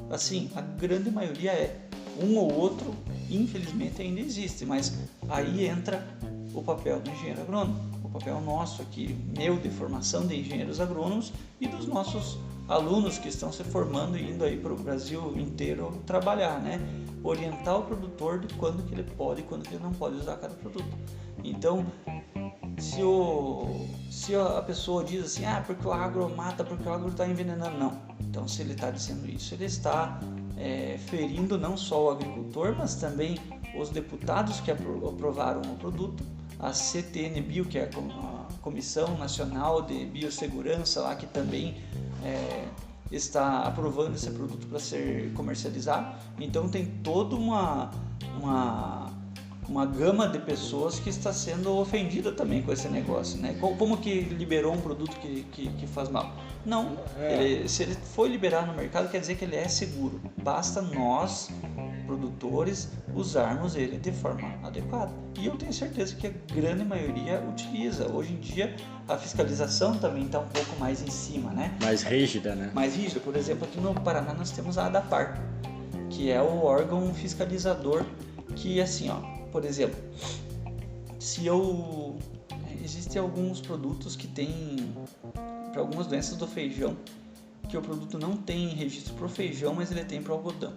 assim, a grande maioria um ou outro, infelizmente ainda existe, mas aí entra o papel do engenheiro agrônomo, o papel nosso aqui, meu de formação de engenheiros agrônomos e dos nossos alunos que estão se formando e indo aí para o Brasil inteiro trabalhar, né? Orientar o produtor de quando que ele pode e quando que ele não pode usar cada produto. Então, se a pessoa diz assim, porque o agro mata, porque o agro está envenenando, não. Então, se ele está dizendo isso, ele está ferindo não só o agricultor, mas também os deputados que aprovaram o produto, a CTN-Bio, que é a Comissão Nacional de Biossegurança, lá, que também está aprovando esse produto para ser comercializado. Então tem toda uma gama de pessoas que está sendo ofendida também com esse negócio, né? Como que liberou um produto que faz mal? Não, se ele foi liberado no mercado, quer dizer que ele é seguro. Basta nós, produtores, usarmos ele de forma adequada. E eu tenho certeza que a grande maioria utiliza. Hoje em dia, a fiscalização também está um pouco mais em cima, né? Mais rígida, né? Mais rígida. Por exemplo, aqui no Paraná nós temos a ADAPAR, que é o órgão fiscalizador que, assim, por exemplo, existem alguns produtos que têm, para algumas doenças do feijão, que o produto não tem registro para o feijão, mas ele tem para o algodão.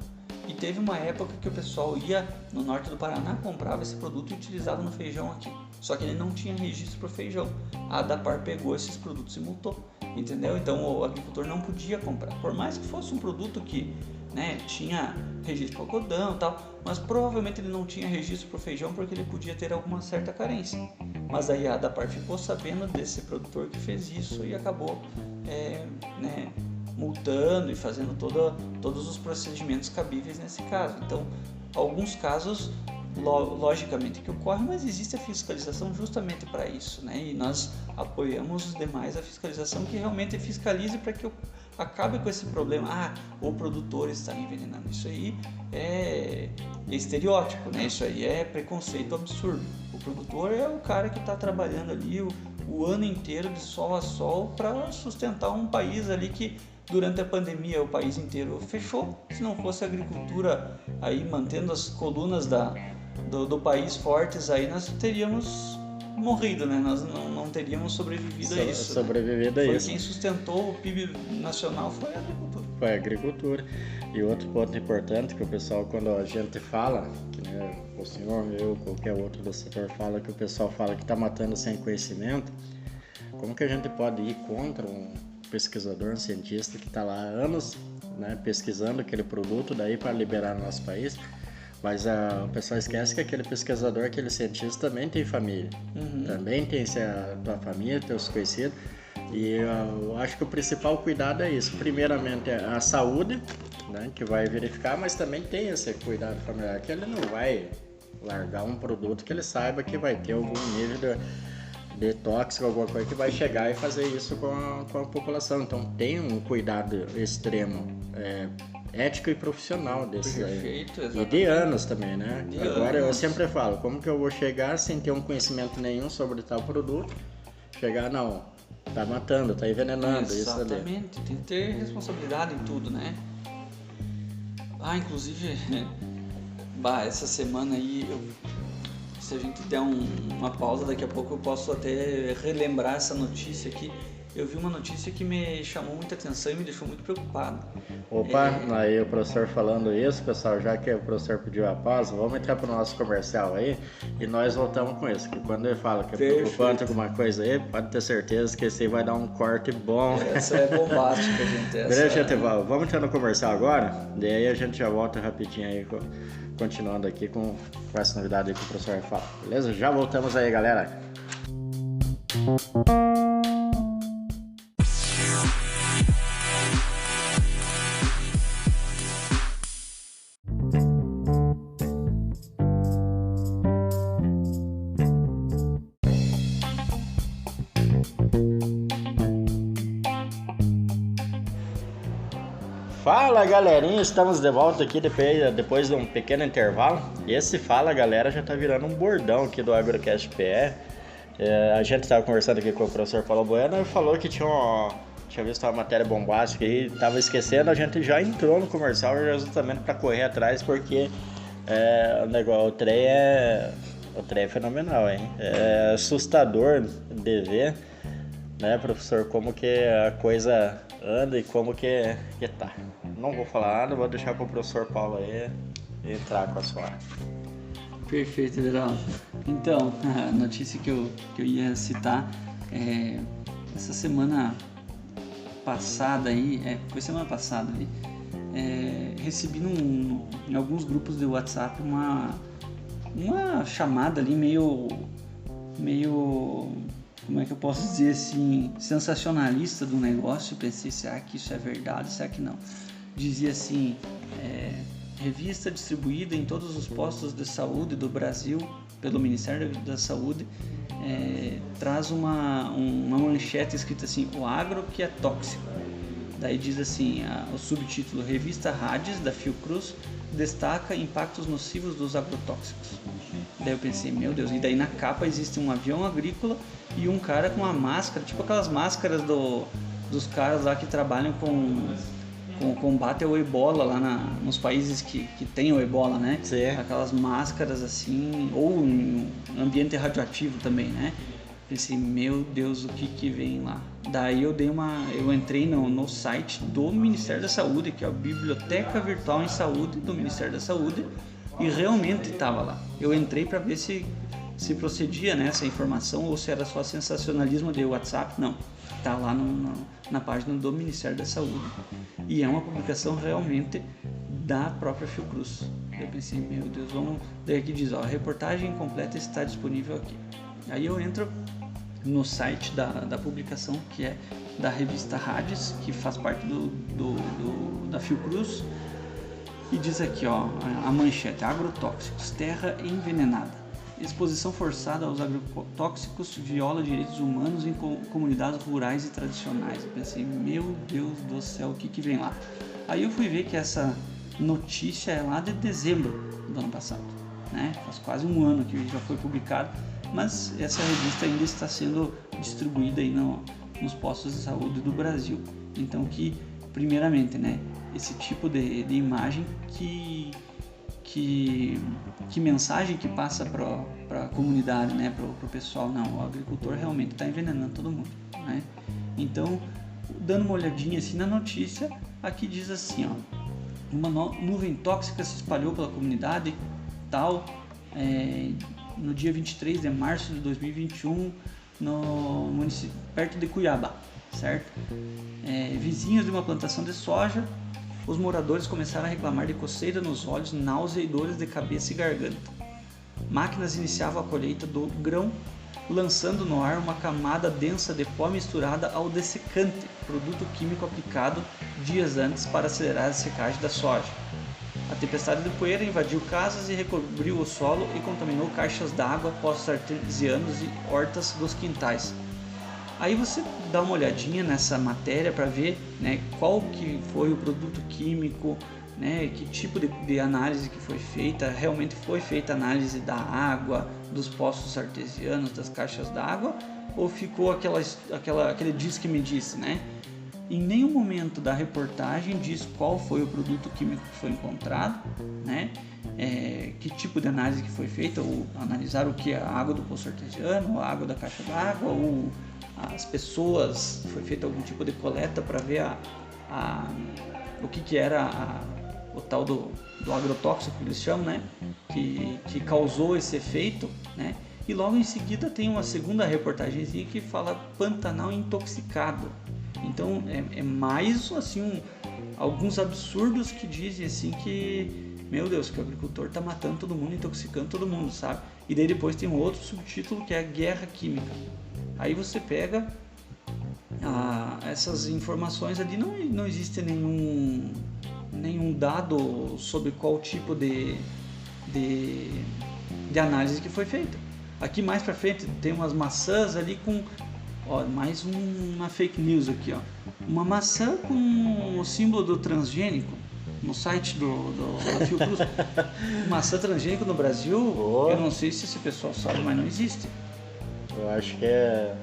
E teve uma época que o pessoal ia no norte do Paraná, comprava esse produto e utilizava no feijão aqui. Só que ele não tinha registro para o feijão. A ADAPAR pegou esses produtos e multou, entendeu? Então o agricultor não podia comprar. Por mais que fosse um produto que, né, tinha registro para algodão e tal, mas provavelmente ele não tinha registro para o feijão porque ele podia ter alguma certa carência. Mas aí a ADAPAR ficou sabendo desse produtor que fez isso e acabou multando multando e fazendo todos os procedimentos cabíveis nesse caso. Então, alguns casos, logicamente que ocorrem, mas existe a fiscalização justamente para isso, né? E nós apoiamos os demais a fiscalização que realmente fiscalize para que acabe com esse problema. O produtor está envenenando. Isso aí é estereótipo, né? Isso aí é preconceito absurdo. O produtor é o cara que está trabalhando ali o ano inteiro de sol a sol para sustentar um país ali que durante a pandemia o país inteiro fechou. Se não fosse a agricultura aí mantendo as colunas do país fortes, aí nós teríamos morrido, né? Nós não teríamos sobrevivido a isso. Foi quem sustentou o PIB nacional foi a agricultura. Foi a agricultura. E outro ponto importante que o pessoal, quando a gente fala, que, né, o senhor, eu, qualquer outro do setor fala, que o pessoal fala que está matando sem conhecimento, como que a gente pode ir contra um pesquisador, um cientista que está lá há anos, né, pesquisando aquele produto daí para liberar no nosso país? Mas o pessoal esquece que aquele pesquisador, aquele cientista também tem família, também tem a tua família, teus conhecidos, e eu acho que o principal cuidado é isso. Primeiramente é a saúde, né, que vai verificar, mas também tem esse cuidado familiar, que ele não vai largar um produto que ele saiba que vai ter algum nível de tóxico, alguma coisa que vai chegar e fazer isso com a população. Então tem um cuidado extremo, ético e profissional desse. Perfeito, aí. E de anos também, né? Agora eu sempre falo, como que eu vou chegar sem ter um conhecimento nenhum sobre tal produto, chegar, não, tá matando, tá envenenando, isso ali. Exatamente, tem que ter responsabilidade em tudo, né? Inclusive, essa semana aí, se a gente der uma pausa, daqui a pouco eu posso até relembrar essa notícia aqui. Eu vi uma notícia que me chamou muita atenção e me deixou muito preocupado. Opa, aí o professor falando isso, pessoal, já que o professor pediu a pausa, vamos entrar para o nosso comercial aí e nós voltamos com isso. Que quando ele fala que é preocupante alguma coisa aí, pode ter certeza que esse aí vai dar um corte bom. Essa é bombástica, gente. Beleza, gente, vamos entrar no comercial agora, daí a gente já volta rapidinho aí, continuando aqui com essa novidade aí que o professor fala. Beleza? Já voltamos aí, galera. Fala, galerinha, estamos de volta aqui depois de um pequeno intervalo. E esse fala, galera, já tá virando um bordão aqui do Agrocast PR. A gente estava conversando aqui com o professor Paulo Bueno e falou que tinha visto uma matéria bombástica e tava esquecendo. A gente já entrou no comercial justamente para correr atrás, porque o trem é fenomenal, hein? É assustador de ver, né, professor, como que a coisa anda e como que tá. Não vou falar nada, vou deixar pro professor Paulo aí entrar com a sua. Perfeito, Everaldo. Então, a notícia que eu ia citar essa semana passada aí, foi semana passada ali, recebi em alguns grupos de WhatsApp uma chamada ali meio, como é que eu posso dizer assim, sensacionalista do negócio. Pensei, será que isso é verdade, será que não? Dizia assim, revista distribuída em todos os postos de saúde do Brasil pelo Ministério da Saúde, traz uma manchete escrita assim, o agro que é tóxico. Daí diz assim, o subtítulo, revista Hades da Fiocruz destaca impactos nocivos dos agrotóxicos. Daí eu pensei, meu Deus, e daí na capa existe um avião agrícola e um cara com uma máscara, tipo aquelas máscaras dos caras lá que trabalham com combate ao ebola lá nos países que tem o ebola, né? Sim. Aquelas máscaras assim, ou em ambiente radioativo também, né? Pensei, meu Deus, o que vem lá? Daí eu entrei no site do Ministério da Saúde, que é a Biblioteca Virtual em Saúde do Ministério da Saúde, e realmente estava lá. Eu entrei para ver se procedia, né, essa informação ou se era só sensacionalismo de WhatsApp. Não, está lá na página do Ministério da Saúde. E é uma publicação realmente da própria Fiocruz. Eu pensei, meu Deus, daí aqui diz, a reportagem completa está disponível aqui. Aí eu entro no site da publicação, que é da revista Hades, que faz parte da Fiocruz, e diz aqui, ó, a manchete: agrotóxicos, terra envenenada. Exposição forçada aos agrotóxicos viola direitos humanos em comunidades rurais e tradicionais. Eu pensei, meu Deus do céu, o que vem lá? Aí eu fui ver que essa notícia é lá de dezembro do ano passado, né? Faz quase um ano que já foi publicado, mas essa revista ainda está sendo distribuída aí nos postos de saúde do Brasil. Então, que primeiramente, né, esse tipo de imagem, que mensagem que passa para a comunidade, né, para o pessoal? Não, o agricultor realmente está envenenando todo mundo, né? Então, dando uma olhadinha assim na notícia, aqui diz assim, ó: uma nuvem tóxica se espalhou pela comunidade tal, no dia 23 de março de 2021, no município, perto de Cuiabá, certo? Vizinhos de uma plantação de soja, os moradores começaram a reclamar de coceira nos olhos, náusea e dores de cabeça e garganta. Máquinas iniciavam a colheita do grão, lançando no ar uma camada densa de pó misturada ao dessecante, produto químico aplicado dias antes para acelerar a secagem da soja. A tempestade de poeira invadiu casas e recobriu o solo e contaminou caixas d'água, poços artesianos e hortas dos quintais. Aí você dá uma olhadinha nessa matéria para ver, né, qual que foi o produto químico, né, que tipo de análise que foi feita. Realmente foi feita análise da água, dos poços artesianos, das caixas d'água, ou ficou aquele diz que me disse, né? Em nenhum momento da reportagem diz qual foi o produto químico que foi encontrado, né? Que tipo de análise que foi feita, ou analisar o que? A água do poço artesiano, a água da caixa d'água, ou as pessoas, foi feita algum tipo de coleta para ver o que era o tal do agrotóxico que eles chamam, né? Que causou esse efeito, né? E logo em seguida tem uma segunda reportagemzinha que fala Pantanal intoxicado. Então é mais assim alguns absurdos que dizem assim que, meu Deus, que o agricultor está matando todo mundo, intoxicando todo mundo, sabe? E daí depois tem um outro subtítulo que é a guerra química. Aí você pega essas informações ali, não existe nenhum dado sobre qual tipo de análise que foi feita. Aqui mais pra frente tem umas maçãs ali com, ó, mais uma fake news aqui, ó. Uma maçã com o símbolo do transgênico no site da Fiocruz. Maçã transgênico no Brasil, eu não sei se esse pessoal sabe, mas não existe. Eu acho que é...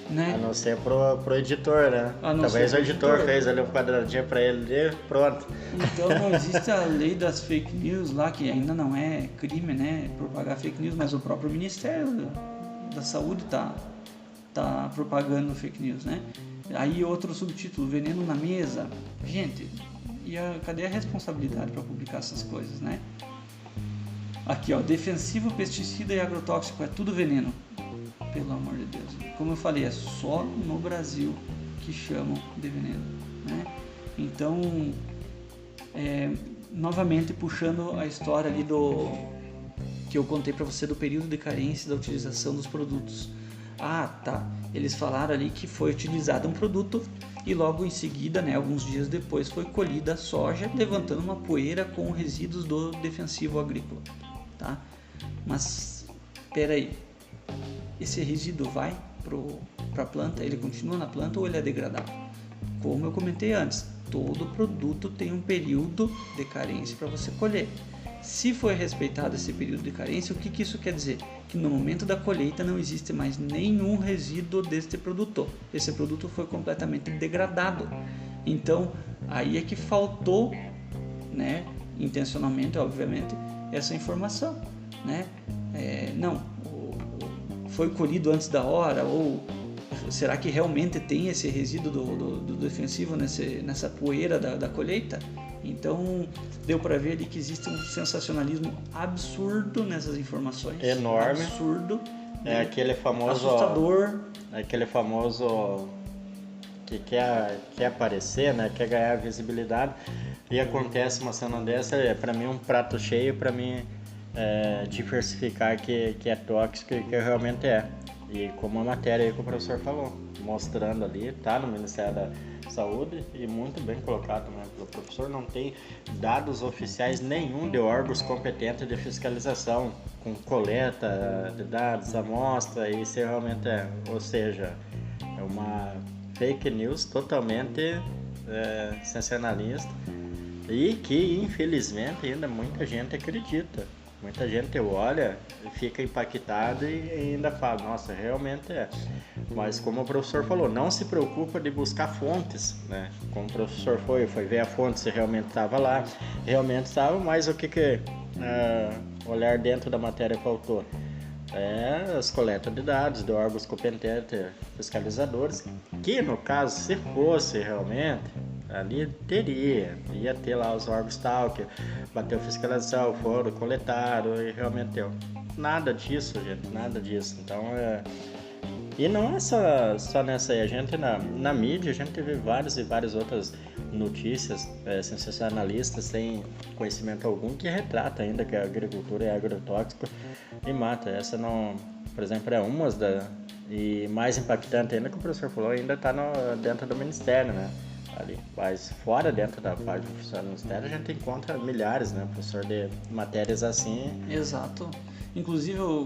Né? A não ser pro editor, né? Talvez o editor fez ali um quadradinho pra ele ali, pronto. Então não existe a lei das fake news lá, que ainda não é crime, né? Propagar fake news, mas o próprio Ministério da Saúde tá propagando fake news, né? Aí outro subtítulo, veneno na mesa. Gente, cadê a responsabilidade para publicar essas coisas, né? Aqui, ó, defensivo, pesticida e agrotóxico, é tudo veneno. Pelo amor de Deus. Como eu falei, é só no Brasil que chamam de veneno, né? Então, novamente puxando a história ali que eu contei para você do período de carência da utilização dos produtos. Tá. Eles falaram ali que foi utilizado um produto e logo em seguida, né, alguns dias depois, foi colhida a soja, levantando uma poeira com resíduos do defensivo agrícola, tá? Mas, peraí. Esse resíduo vai para a planta, ele continua na planta ou ele é degradado? Como eu comentei antes, todo produto tem um período de carência para você colher. Se foi respeitado esse período de carência, o que isso quer dizer? Que no momento da colheita não existe mais nenhum resíduo deste produto. Esse produto foi completamente degradado. Então, aí é que faltou, né, intencionalmente, obviamente, essa informação, né? Foi colhido antes da hora, ou será que realmente tem esse resíduo do defensivo nessa poeira da colheita? Então deu para ver ali que existe um sensacionalismo absurdo nessas informações. Enorme. Absurdo. Aquele famoso... assustador. Aquele famoso que quer aparecer, né? Quer ganhar visibilidade. E acontece uma cena dessa, para mim um prato cheio, para mim... diversificar que é tóxico e que realmente é. E como a matéria aí que o professor falou, mostrando ali, tá no Ministério da Saúde e muito bem colocado, né? O professor não tem dados oficiais nenhum de órgãos competentes de fiscalização com coleta de dados, amostra, e se realmente ou seja, é uma fake news totalmente sensacionalista e que infelizmente ainda muita gente acredita. Muita gente olha, fica impactada e ainda fala, nossa, realmente é. Mas como o professor falou, não se preocupa de buscar fontes, né? Como o professor foi ver a fonte se realmente estava lá, realmente estava, mas o que olhar dentro da matéria faltou? As coletas de dados de órgãos competentes, fiscalizadores, que no caso, se fosse realmente, ali ia ter lá os órgãos tal, que bateu fiscalização, foram, coletaram e realmente deu. Nada disso, gente, nada disso. Então, e não é só nessa aí, a gente na mídia, a gente vê várias e várias outras notícias sensacionalistas sem conhecimento algum que retrata ainda que a agricultura é agrotóxica e mata. Essa não, por exemplo, é uma e mais impactante ainda que o professor falou, ainda está dentro do Ministério, né? Ali, mas fora dentro da parte do professor do Ministério a gente encontra milhares, né, professor, de matérias assim. Exato. Inclusive eu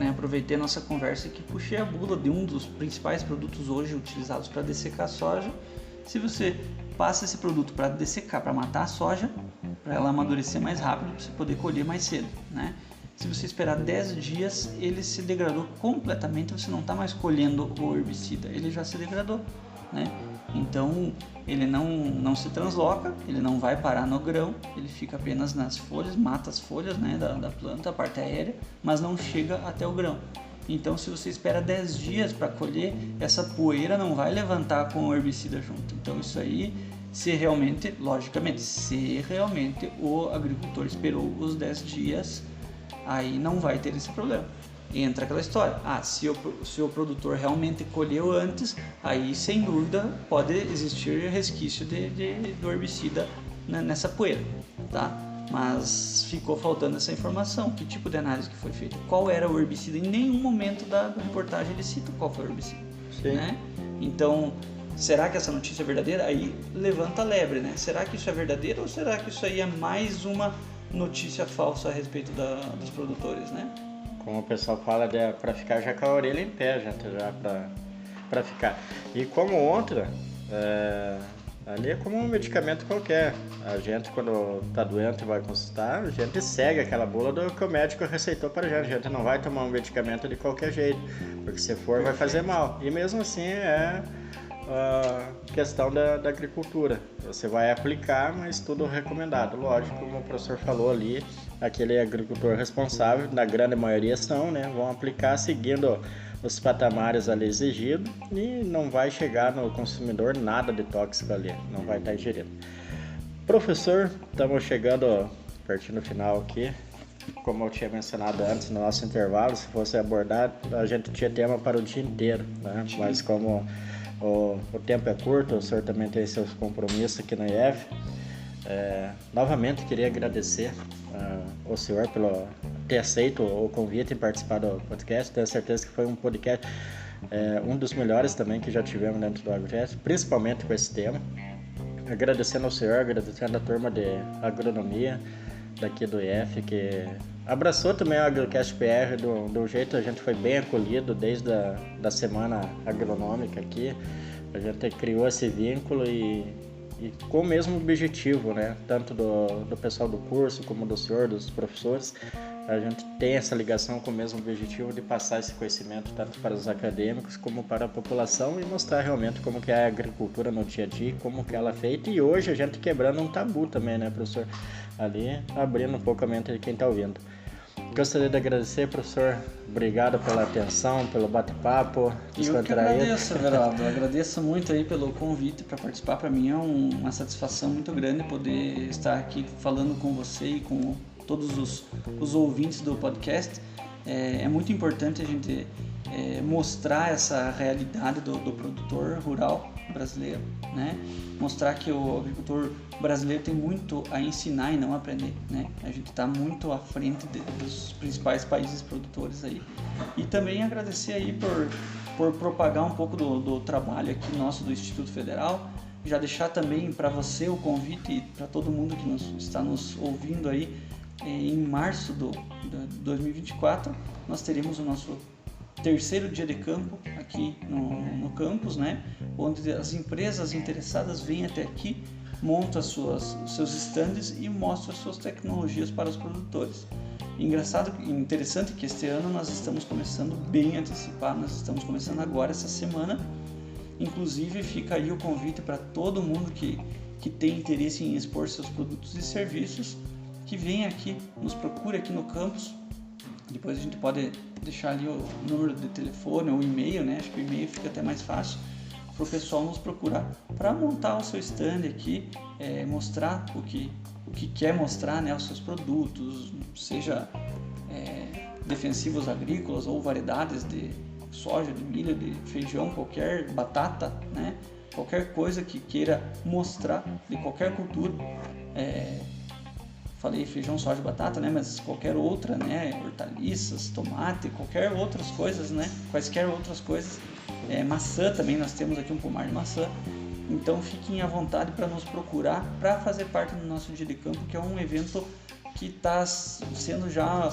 aproveitei a nossa conversa e puxei a bula de um dos principais produtos hoje utilizados para dessecar a soja. Se você passa esse produto para dessecar, para matar a soja, para ela amadurecer mais rápido, para você poder colher mais cedo, né? Se você esperar 10 dias, ele se degradou completamente, você não está mais colhendo o herbicida, ele já se degradou, né? Então ele não se transloca, ele não vai parar no grão, ele fica apenas nas folhas, mata as folhas, né, da planta, a parte aérea, mas não chega até o grão. Então se você espera 10 dias para colher, essa poeira não vai levantar com o herbicida junto. Então isso aí, se realmente o agricultor esperou os 10 dias, aí não vai ter esse problema. Entra aquela história, se o produtor realmente colheu antes, aí sem dúvida pode existir resquício do herbicida nessa poeira, tá? Mas ficou faltando essa informação, que tipo de análise que foi feita, qual era o herbicida, em nenhum momento da reportagem ele cita qual foi o herbicida. Sim. Né? Então, será que essa notícia é verdadeira? Aí levanta a lebre, né? Será que isso é verdadeiro ou será que isso aí é mais uma notícia falsa a respeito dos produtores, né? Como o pessoal fala, para ficar já com a orelha em pé, já para ficar. E como outra, ali é como um medicamento qualquer. A gente, quando está doente e vai consultar, a gente segue aquela bula do que o médico receitou para a gente. A gente não vai tomar um medicamento de qualquer jeito, porque se for vai fazer mal. E mesmo assim a questão da agricultura. Você vai aplicar, mas tudo recomendado. Lógico, como o professor falou ali, aquele agricultor responsável, na grande maioria são, né? Vão aplicar seguindo os patamares ali exigidos e não vai chegar no consumidor nada de tóxico ali, não vai estar ingerido. Professor, estamos chegando pertinho do final aqui. Como eu tinha mencionado antes no nosso intervalo, se fosse abordado, a gente tinha tema para o dia inteiro, né? Mas como o tempo é curto, o senhor também tem seus compromissos aqui na IF. Novamente queria agradecer ao senhor por ter aceito o convite em participar do podcast. Tenho certeza que foi um podcast, um dos melhores também que já tivemos dentro do AgroCast, principalmente com esse tema. Agradecendo ao senhor, agradecendo a turma de agronomia daqui do IF, que abraçou também o AgroCast PR do jeito, a gente foi bem acolhido desde da semana agronômica aqui. A gente criou esse vínculo e com o mesmo objetivo, né? Tanto do pessoal do curso como do senhor, dos professores, a gente tem essa ligação com o mesmo objetivo de passar esse conhecimento tanto para os acadêmicos como para a população e mostrar realmente como que é a agricultura no dia a dia, como que ela é feita, e hoje a gente quebrando um tabu também, né, professor? Ali, abrindo um pouco a mente de quem está ouvindo. Gostaria de agradecer, professor. Obrigado pela atenção, pelo bate-papo. Eu que agradeço, Everaldo. Eu agradeço muito aí pelo convite para participar. Para mim é uma satisfação muito grande poder estar aqui falando com você e com todos os ouvintes do podcast. É muito importante a gente mostrar essa realidade do produtor rural, brasileiro, né? Mostrar que o agricultor brasileiro tem muito a ensinar e não aprender, né? A gente está muito à frente dos principais países produtores aí. E também agradecer aí por propagar um pouco do trabalho aqui nosso do Instituto Federal. Já deixar também para você o convite para todo mundo que está nos ouvindo aí. Em março de 2024 nós teremos o nosso terceiro dia de campo aqui no campus, né? Onde as empresas interessadas vêm até aqui, montam os seus stands e mostram as suas tecnologias para os produtores. Interessante que este ano nós estamos começando bem antecipado, nós estamos começando agora essa semana. Inclusive fica aí o convite para todo mundo que tem interesse em expor seus produtos e serviços, que venha aqui, nos procure aqui no campus. Depois a gente pode deixar ali o número de telefone ou e-mail, né? Acho que o e-mail fica até mais fácil para o pessoal nos procurar para montar o seu stand aqui, mostrar o que quer mostrar, né? Os seus produtos, seja defensivos agrícolas ou variedades de soja, de milho, de feijão, qualquer batata, né? Qualquer coisa que queira mostrar de qualquer cultura. Falei feijão, soja, batata, né? Mas qualquer outra, né? Hortaliças, tomate, qualquer outras coisas, né? Quaisquer outras coisas. Maçã também, nós temos aqui um pomar de maçã. Então fiquem à vontade para nos procurar para fazer parte do nosso dia de campo, que é um evento que está sendo já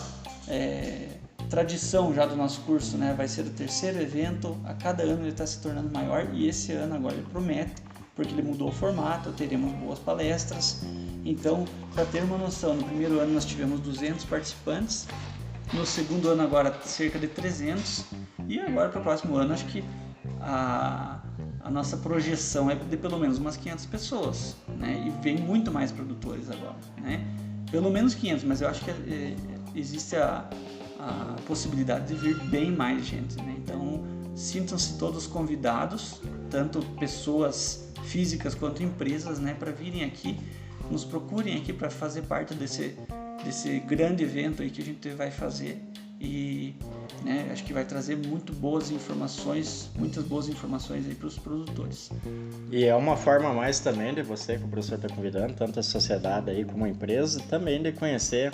tradição já do nosso curso, né? Vai ser o terceiro evento, a cada ano ele está se tornando maior e esse ano agora ele promete, porque ele mudou o formato, teremos boas palestras. Então, para ter uma noção, no primeiro ano nós tivemos 200 participantes, no segundo ano agora cerca de 300 e agora para o próximo ano acho que a nossa projeção é de pelo menos umas 500 pessoas, né? E vem muito mais produtores agora, né? Pelo menos 500, mas eu acho que existe a possibilidade de vir bem mais gente, né? Então sintam-se todos convidados, tanto pessoas físicas quanto empresas, né, para virem aqui, nos procurem aqui para fazer parte desse grande evento aí que a gente vai fazer e, né, acho que vai trazer muitas boas informações aí para os produtores. E é uma forma a mais também de você, que o professor está convidando, tanto a sociedade aí como a empresa, também de conhecer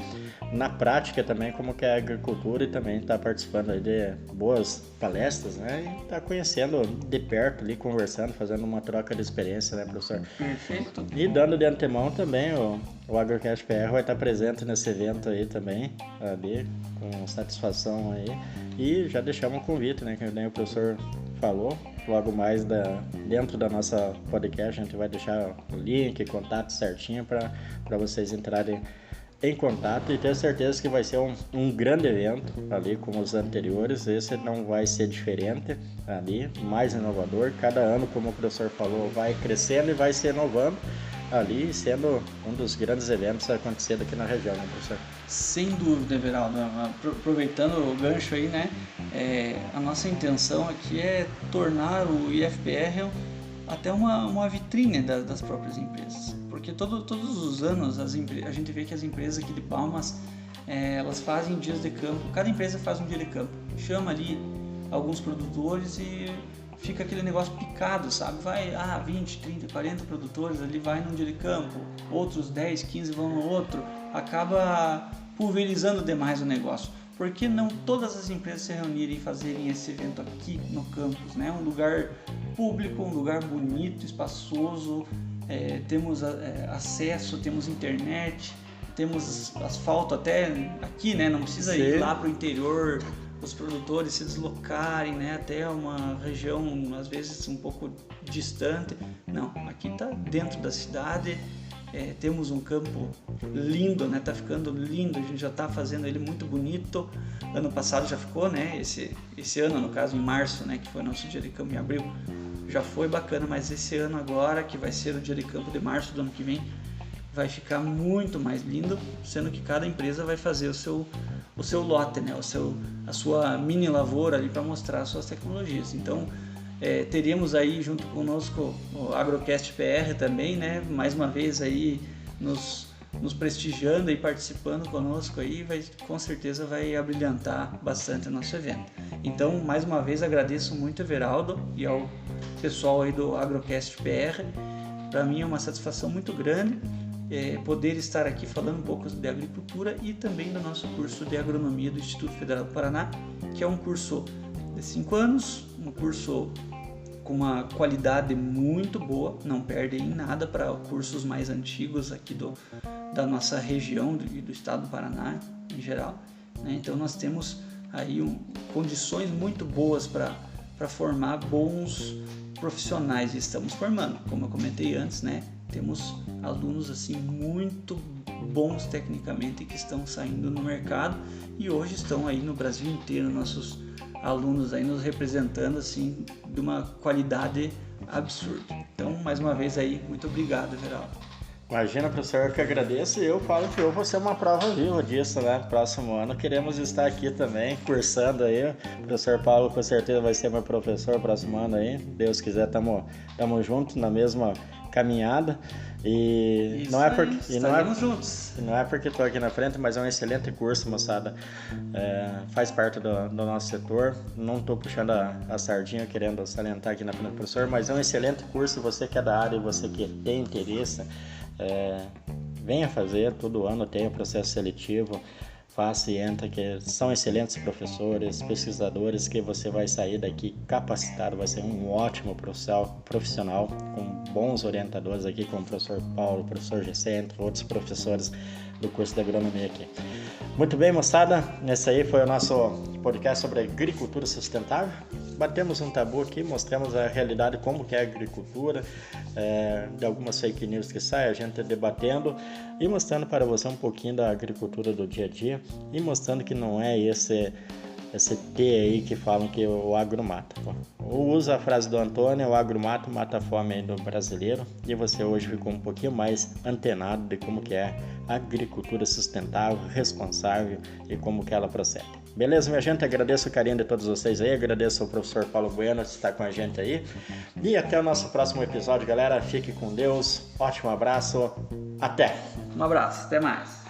na prática também como que é a agricultura e também estar participando aí de boas palestras, né? E estar conhecendo de perto ali, conversando, fazendo uma troca de experiência, né, professor? Perfeito. E dando de antemão também o Agrocast PR vai estar presente nesse evento aí também, ali, com satisfação aí. E já deixamos um convite, né, que nem o professor falou, logo mais dentro da nossa podcast a gente vai deixar o link, contato certinho para vocês entrarem em contato e ter certeza que vai ser um grande evento ali como os anteriores. Esse não vai ser diferente ali, mais inovador. Cada ano, como o professor falou, vai crescendo e vai se inovando ali, sendo um dos grandes eventos acontecendo aqui na região, né, professor? Sem dúvida, Everaldo. Aproveitando o gancho aí, né? A nossa intenção aqui é tornar o IFPR até uma vitrine das próprias empresas. Porque todos os anos a gente vê que as empresas aqui de Palmas, elas fazem dias de campo. Cada empresa faz um dia de campo. Chama ali alguns produtores e fica aquele negócio picado, sabe? Vai 20, 30, 40 produtores ali, vai num dia de campo, outros 10, 15 vão no outro, acaba pulverizando demais o negócio. Por que não todas as empresas se reunirem e fazerem esse evento aqui no campus, né? Um lugar público, um lugar bonito, espaçoso, temos acesso, temos internet, temos asfalto até aqui, né? Não precisa ir lá para o interior, os produtores se deslocarem, né, até uma região às vezes um pouco distante. Não, aqui está dentro da cidade. Temos um campo lindo, né? Tá ficando lindo, a gente já está fazendo ele muito bonito. Ano passado já ficou, né? Esse ano, no caso, em março, né, que foi nosso dia de campo em abril, já foi bacana, mas esse ano agora, que vai ser o dia de campo de março do ano que vem, vai ficar muito mais lindo, sendo que cada empresa vai fazer o seu lote, né? A sua mini lavoura ali para mostrar as suas tecnologias. Então, teríamos aí junto conosco o Agrocast PR também, né? Mais uma vez aí nos nos prestigiando e participando conosco aí, com certeza vai abrilhantar bastante o nosso evento. Então, mais uma vez, agradeço muito, Everaldo, e ao pessoal aí do Agrocast PR. Para mim é uma satisfação muito grande poder estar aqui falando um pouco de agricultura e também do nosso curso de agronomia do Instituto Federal do Paraná, que é um curso de 5 anos, um curso com uma qualidade muito boa, não perde em nada para cursos mais antigos aqui da nossa região e do estado do Paraná em geral, né? Então nós temos aí condições muito boas para formar bons profissionais, e estamos formando, como eu comentei antes, né? Temos alunos assim muito bons tecnicamente que estão saindo no mercado e hoje estão aí no Brasil inteiro, nossos alunos aí nos representando assim de uma qualidade absurda. Então, mais uma vez aí, muito obrigado, Everaldo. Imagina, professor, eu que agradeço, e eu falo que eu vou ser uma prova viva disso, né? Próximo ano queremos estar aqui também, cursando aí. O professor Paulo com certeza vai ser meu professor próximo ano aí. Deus quiser, tamo juntos na mesma caminhada. E isso não é porque juntos. Não é porque estou aqui na frente, mas é um excelente curso, moçada. Faz parte do nosso setor. Não estou puxando a sardinha, querendo salientar aqui na frente do professor, mas é um excelente curso. Você que é da área e você que tem interesse, venha fazer. Todo ano tem o processo seletivo. Faça e entra, que são excelentes professores, pesquisadores, que você vai sair daqui capacitado, vai ser um ótimo profissional, com bons orientadores aqui, como o professor Paulo, o professor Gessé, entre outros professores do curso de agronomia aqui. Muito bem, moçada, esse aí foi o nosso podcast sobre agricultura sustentável. Batemos um tabu aqui, mostramos a realidade, como que é a agricultura, de algumas fake news que saem, a gente debatendo e mostrando para você um pouquinho da agricultura do dia a dia e mostrando que não é esse T aí que falam que o agro mata. Usa a frase do Antônio, o agro mata a fome aí do brasileiro, e você hoje ficou um pouquinho mais antenado de como que é a agricultura sustentável, responsável e como que ela procede. Beleza, minha gente? Agradeço o carinho de todos vocês aí, agradeço ao professor Paulo Bueno que está com a gente aí, e até o nosso próximo episódio, galera. Fique com Deus, ótimo abraço, até! Um abraço, até mais!